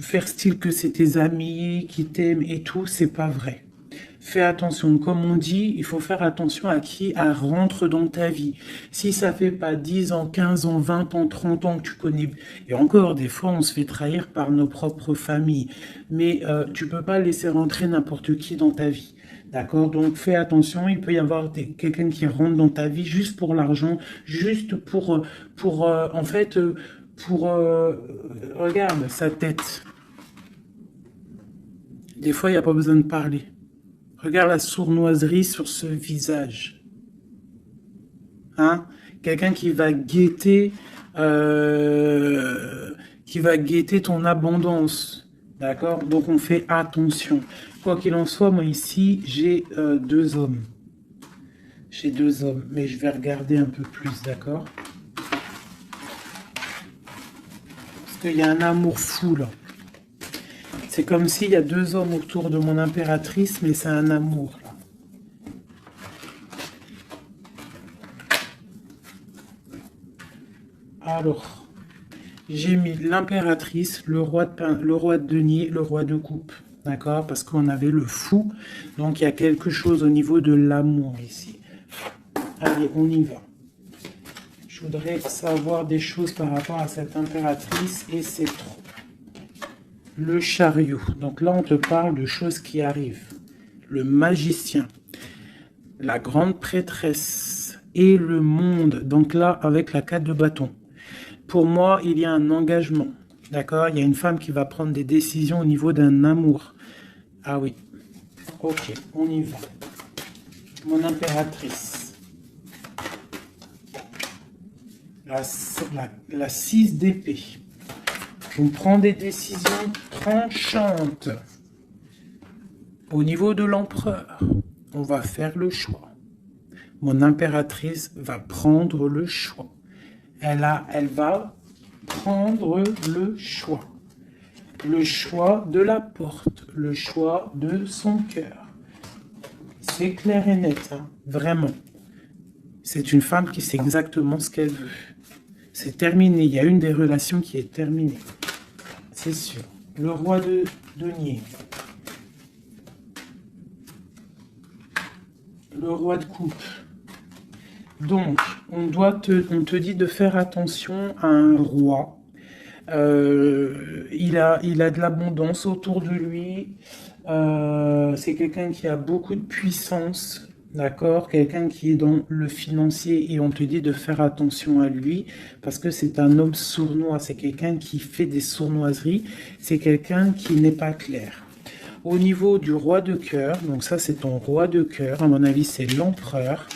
faire style que c'est tes amis, qui t'aiment et tout, c'est pas vrai. Fais attention, comme on dit, il faut faire attention à qui rentre dans ta vie. Si ça fait pas 10 ans, 15 ans, 20 ans, 30 ans que tu connais, et encore des fois on se fait trahir par nos propres familles, mais tu peux pas laisser rentrer n'importe qui dans ta vie. D'accord? Donc fais attention, il peut y avoir quelqu'un qui rentre dans ta vie juste pour l'argent, juste pour en fait, regarde sa tête. Des fois, il n'y a pas besoin de parler. Regarde la sournoiserie sur ce visage. Hein? Quelqu'un qui va guetter ton abondance. D'accord? Donc on fait attention. Quoi qu'il en soit, moi ici, j'ai deux hommes. J'ai deux hommes, mais je vais regarder un peu plus, d'accord? Parce qu'il y a un amour fou, là. C'est comme s'il y a deux hommes autour de mon impératrice, mais c'est un amour, là. Alors, j'ai mis l'impératrice, le roi de denier, le roi de coupe. D'accord? Parce qu'on avait le fou. Donc, il y a quelque chose au niveau de l'amour ici. Allez, on y va. Je voudrais savoir des choses par rapport à cette impératrice et c'est trop. Le chariot. Donc là, on te parle de choses qui arrivent. Le magicien. La grande prêtresse. Et le monde. Donc là, avec la 4 de bâton. Pour moi, il y a un engagement. D'accord? Il y a une femme qui va prendre des décisions au niveau d'un amour. Ah oui. Ok, on y va. Mon impératrice. La 6 d'épée. On prend des décisions tranchantes. Au niveau de l'empereur, on va faire le choix. Mon impératrice va prendre le choix. Elle va prendre le choix. Le choix de la porte, le choix de son cœur. C'est clair et net, hein, vraiment. C'est une femme qui sait exactement ce qu'elle veut. C'est terminé, il y a une des relations qui est terminée. C'est sûr. Le roi de denier. Le roi de coupe. Donc, on te dit de faire attention à un roi. Il a de l'abondance autour de lui. C'est quelqu'un qui a beaucoup de puissance, d'accord? Quelqu'un qui est dans le financier et on te dit de faire attention à lui parce que c'est un homme sournois. C'est quelqu'un qui fait des sournoiseries. C'est quelqu'un qui n'est pas clair. Au niveau du roi de cœur, donc ça c'est ton roi de cœur, à mon avis c'est l'empereur.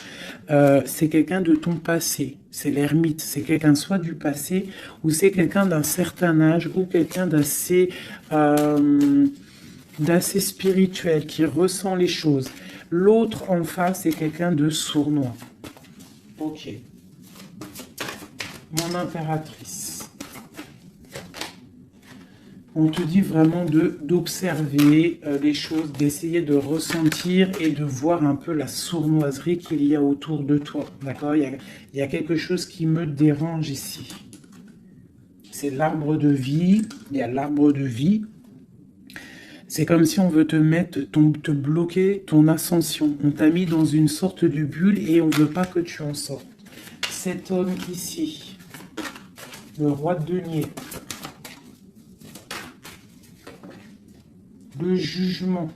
C'est quelqu'un de ton passé, c'est l'ermite, c'est quelqu'un soit du passé ou c'est quelqu'un d'un certain âge ou quelqu'un d'assez spirituel qui ressent les choses. L'autre en face c'est quelqu'un de sournois. Ok. mon impératrice. On te dit vraiment d'observer les choses, d'essayer de ressentir et de voir un peu la sournoiserie qu'il y a autour de toi. D'accord? Il y a quelque chose qui me dérange ici. C'est l'arbre de vie. Il y a l'arbre de vie. C'est comme si on veut te mettre, te bloquer ton ascension. On t'a mis dans une sorte de bulle et on ne veut pas que tu en sortes. Cet homme ici, le roi de denier, le jugement.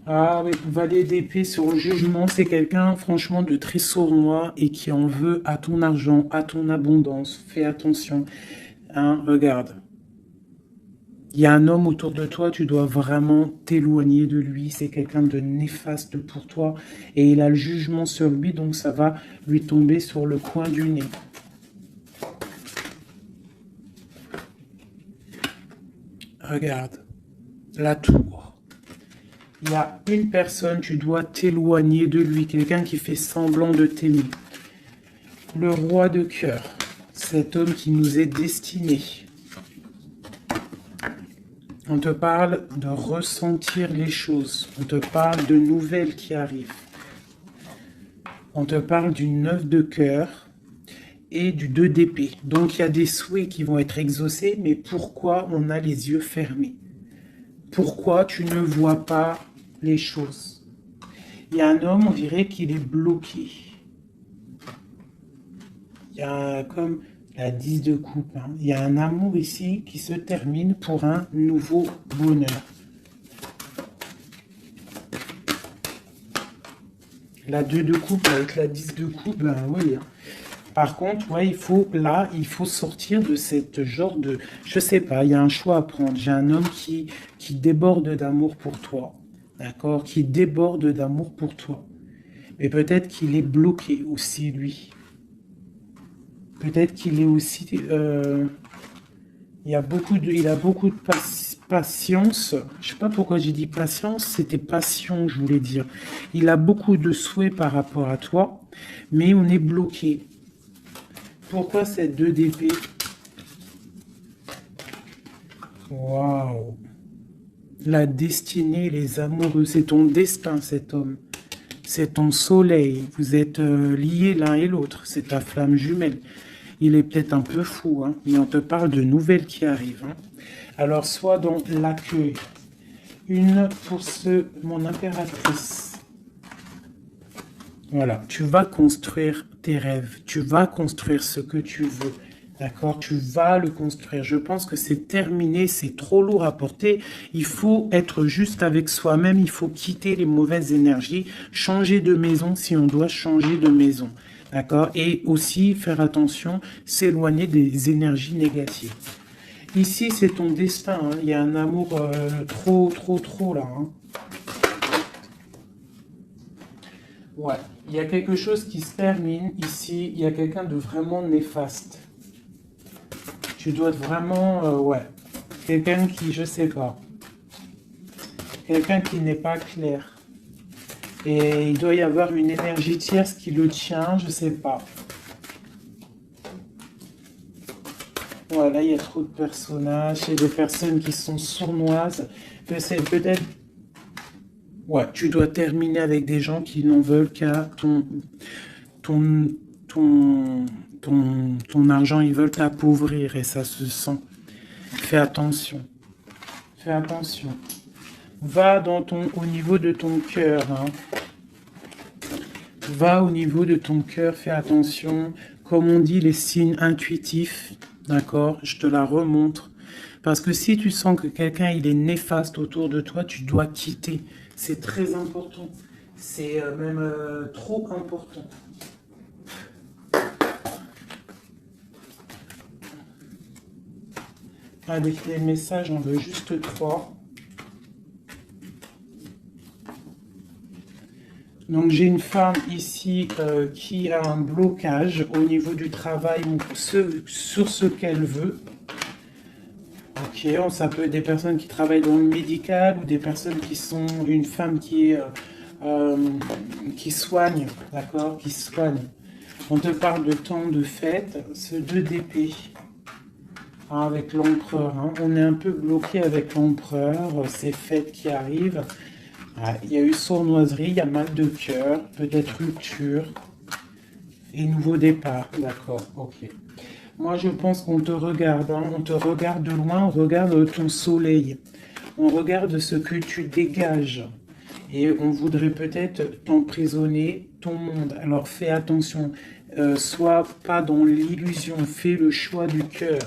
Ah oui, valet d'épée sur le jugement, c'est quelqu'un franchement de très sournois et qui en veut à ton argent, à ton abondance. Fais attention. Hein, regarde. Il y a un homme autour de toi, tu dois vraiment t'éloigner de lui. C'est quelqu'un de néfaste pour toi. Et il a le jugement sur lui, donc ça va lui tomber sur le coin du nez. Regarde, la tour. Il y a une personne, tu dois t'éloigner de lui. Quelqu'un qui fait semblant de t'aimer. Le roi de cœur. Cet homme qui nous est destiné. On te parle de ressentir les choses. On te parle de nouvelles qui arrivent. On te parle du 9 de cœur et du 2 d'épée. Donc il y a des souhaits qui vont être exaucés, mais pourquoi on a les yeux fermés? Pourquoi tu ne vois pas les choses? Il y a un homme, on dirait qu'il est bloqué. Il y a comme la 10 de coupe. Hein. Il y a un amour ici qui se termine pour un nouveau bonheur. La 2 de coupe avec la 10 de coupe, ben oui. Hein. Par contre, ouais, il faut sortir de cette genre de... Je sais pas, il y a un choix à prendre. J'ai un homme qui déborde d'amour pour toi. D'accord? Qui déborde d'amour pour toi. Mais peut-être qu'il est bloqué aussi, lui. Peut-être qu'il est aussi... il a beaucoup de patience. Je sais pas pourquoi j'ai dit patience, c'était passion, je voulais dire. Il a beaucoup de souhaits par rapport à toi, mais on est bloqué. Pourquoi cette 2 d'épée? Waouh! La destinée, les amoureux, c'est ton destin, cet homme. C'est ton soleil. Vous êtes liés l'un et l'autre. C'est ta flamme jumelle. Il est peut-être un peu fou, hein, mais on te parle de nouvelles qui arrivent. Hein. Alors, sois dans l'accueil. Une pour mon impératrice. Voilà, tu vas construire tes rêves. Tu vas construire ce que tu veux. D'accord? Tu vas le construire. Je pense que c'est terminé, c'est trop lourd à porter. Il faut être juste avec soi-même. Il faut quitter les mauvaises énergies. Changer de maison si on doit changer de maison. D'accord? Et aussi faire attention, s'éloigner des énergies négatives. Ici, c'est ton destin. Hein. Il y a un amour trop là. Hein. Ouais. Il y a quelque chose qui se termine ici. Il y a quelqu'un de vraiment néfaste. Tu dois être vraiment... ouais. Quelqu'un qui, je sais pas. Quelqu'un qui n'est pas clair. Et il doit y avoir une énergie tierce qui le tient, je sais pas. Voilà, il y a trop de personnages, il y a des personnes qui sont sournoises. Peut-être... Ouais, tu dois terminer avec des gens qui n'en veulent qu'à ton argent, ils veulent t'appauvrir et ça se sent. Fais attention. Fais attention. Va au niveau de ton cœur. Hein. Va au niveau de ton cœur, fais attention. Comme on dit, les signes intuitifs, d'accord? Je te la remontre. Parce que si tu sens que quelqu'un il est néfaste autour de toi, tu dois quitter. C'est très important. C'est même trop important. Avec les messages, on veut juste 3. Donc j'ai une femme ici qui a un blocage au niveau du travail ou sur ce qu'elle veut. Ok, ça peut être des personnes qui travaillent dans le médical ou des personnes qui sont une femme qui est qui soigne, d'accord, qui soigne. On te parle de temps de fête, ce 2 d'épée, hein, avec l'empereur. Hein. On est un peu bloqué avec l'empereur, ces fêtes qui arrivent. Ah, il y a eu sournoiserie, il y a mal de cœur, peut-être rupture et nouveau départ. D'accord, ok. Moi, je pense qu'on te regarde, hein, on te regarde de loin, on regarde ton soleil, on regarde ce que tu dégages. Et on voudrait peut-être t'emprisonner, ton monde. Alors fais attention, sois pas dans l'illusion, fais le choix du cœur.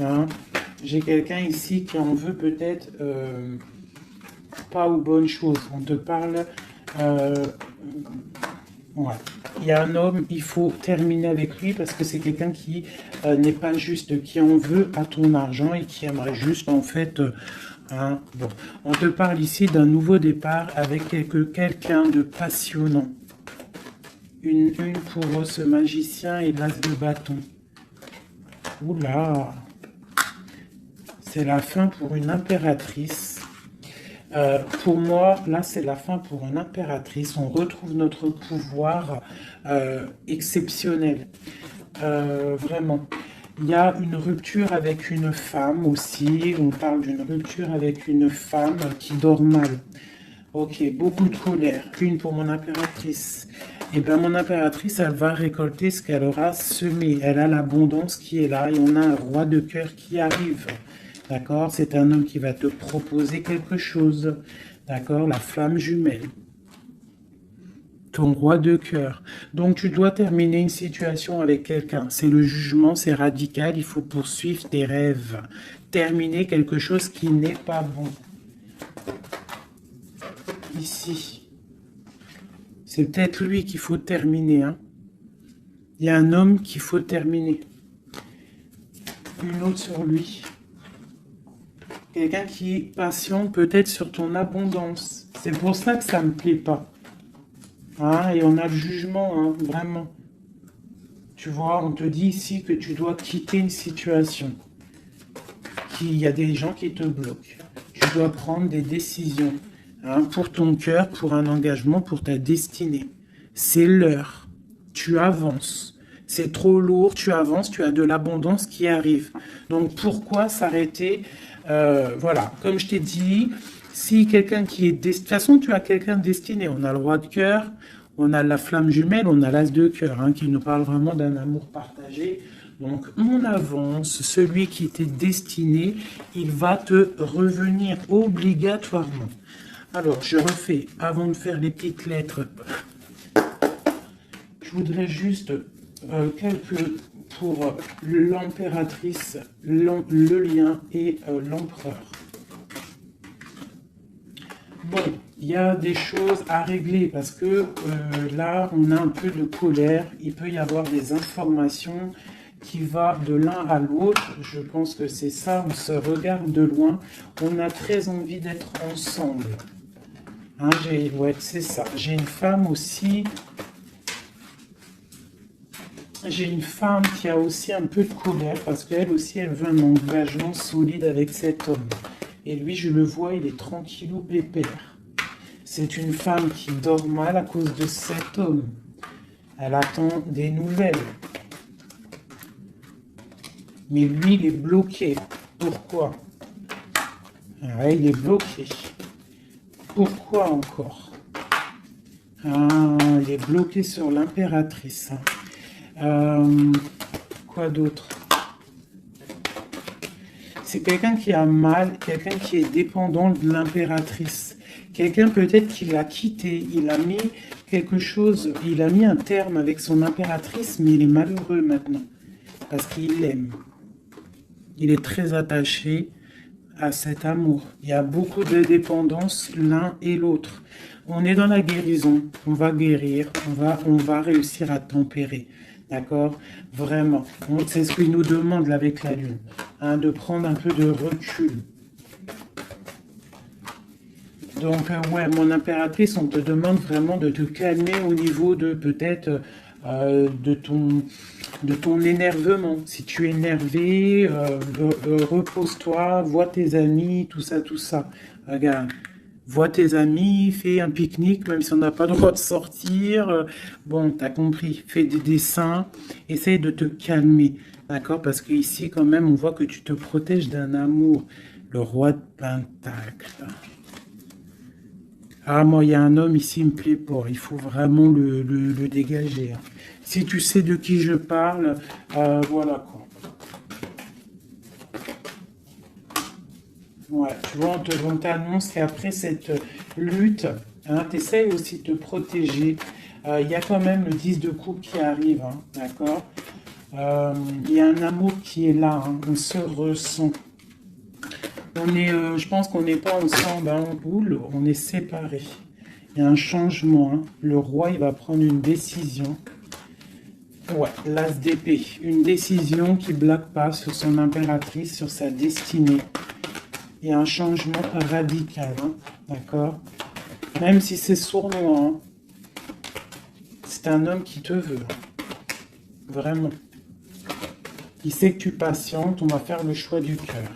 Hein? J'ai quelqu'un ici qui en veut peut-être pas aux bonnes choses. On te parle... ouais. Il y a un homme, il faut terminer avec lui parce que c'est quelqu'un qui n'est pas juste, qui en veut à ton argent et qui aimerait juste en fait... hein, bon. On te parle ici d'un nouveau départ avec quelqu'un de passionnant. Une pour ce magicien et l'as de bâton. Oula! C'est la fin pour une impératrice. Pour moi, là, c'est la fin pour une impératrice. On retrouve notre pouvoir exceptionnel. Vraiment. Il y a une rupture avec une femme aussi. On parle d'une rupture avec une femme qui dort mal. Ok, beaucoup de colère. Une pour mon impératrice. Et bien, mon impératrice, elle va récolter ce qu'elle aura semé. Elle a l'abondance qui est là et on a un roi de cœur qui arrive. D'accord? C'est un homme qui va te proposer quelque chose. D'accord? La flamme jumelle. Ton roi de cœur. Donc, tu dois terminer une situation avec quelqu'un. C'est le jugement, c'est radical. Il faut poursuivre tes rêves. Terminer quelque chose qui n'est pas bon. Ici. C'est peut-être lui qu'il faut terminer. Hein. Il y a un homme qu'il faut terminer. Une autre sur lui. Quelqu'un qui patiente peut-être sur ton abondance. C'est pour ça que ça ne me plaît pas. Hein, et on a le jugement, hein, vraiment. Tu vois, on te dit ici que tu dois quitter une situation. Il y a des gens qui te bloquent. Tu dois prendre des décisions. Hein, pour ton cœur, pour un engagement, pour ta destinée. C'est l'heure. Tu avances. C'est trop lourd, tu avances, tu as de l'abondance qui arrive. Donc pourquoi s'arrêter? Voilà, comme je t'ai dit, si quelqu'un qui est... De toute façon, tu as quelqu'un destiné. On a le roi de cœur, on a la flamme jumelle, on a l'as de cœur, hein, qui nous parle vraiment d'un amour partagé. Donc, on avance. Celui qui était destiné, il va te revenir obligatoirement. Alors, je refais, avant de faire les petites lettres, je voudrais juste quelques pour l'impératrice, le lien et l'empereur. Bon, il y a des choses à régler parce que là, on a un peu de colère. Il peut y avoir des informations qui vont de l'un à l'autre. Je pense que c'est ça, on se regarde de loin. On a très envie d'être ensemble. Hein, ouais, c'est ça. J'ai une femme aussi. J'ai une femme qui a aussi un peu de colère parce qu'elle aussi, elle veut un engagement solide avec cet homme. Et lui, je le vois, il est tranquillou pépère. C'est une femme qui dort mal à cause de cet homme. Elle attend des nouvelles. Mais lui, il est bloqué. Pourquoi? Ouais, il est bloqué. Pourquoi encore? Il est bloqué sur l'impératrice. Quoi d'autre? C'est quelqu'un qui a mal, quelqu'un qui est dépendant de l'impératrice. Quelqu'un peut-être qui l'a quitté, il a mis quelque chose, il a mis un terme avec son impératrice, mais il est malheureux maintenant. Parce qu'il l'aime. Il est très attaché à cet amour. Il y a beaucoup de dépendance l'un et l'autre. On est dans la guérison, on va guérir, on va réussir à tempérer. D'accord? Vraiment. C'est ce qu'il nous demande là, avec la lune. Hein, de prendre un peu de recul. Donc, ouais, mon impératrice, on te demande vraiment de te calmer au niveau de peut-être de ton énervement. Si tu es énervé, repose-toi, vois tes amis, tout ça, tout ça. Regarde. vois tes amis, fais un pique-nique, même si on n'a pas le droit de sortir. Bon, t'as compris, fais des dessins, essaye de te calmer, d'accord? Parce qu'ici, quand même, on voit que tu te protèges d'un amour. Le roi de Pentacle. Ah, moi, il y a un homme ici, il me plaît pas. Il faut vraiment le dégager, hein. Si tu sais de qui je parle, voilà quoi. Ouais, tu vois, on t'annonce qu'après cette lutte, hein, tu essayes aussi de te protéger. Il y a quand même le 10 de coupe qui arrive, hein, d'accord? Il y a un amour qui est là, hein, on se ressent. Je pense qu'on n'est pas ensemble, hein, en boule, on est séparés. Il y a un changement, hein. Le roi, il va prendre une décision. Ouais, l'as d'épée. Une décision qui blague pas sur son impératrice, sur sa destinée. Il y a un changement radical, hein, d'accord? Même si c'est sournois, hein, c'est un homme qui te veut, hein, vraiment. Il sait que tu patientes, on va faire le choix du cœur.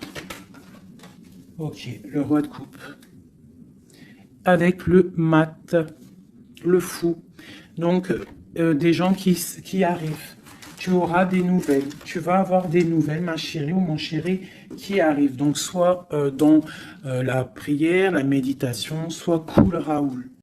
Ok, le roi de coupe. Avec le mat, le fou. Donc, des gens qui arrivent. Tu auras des nouvelles. Tu vas avoir des nouvelles, ma chérie ou mon chéri, qui arrivent. Donc, soit dans la prière, la méditation, soit cool Raoul.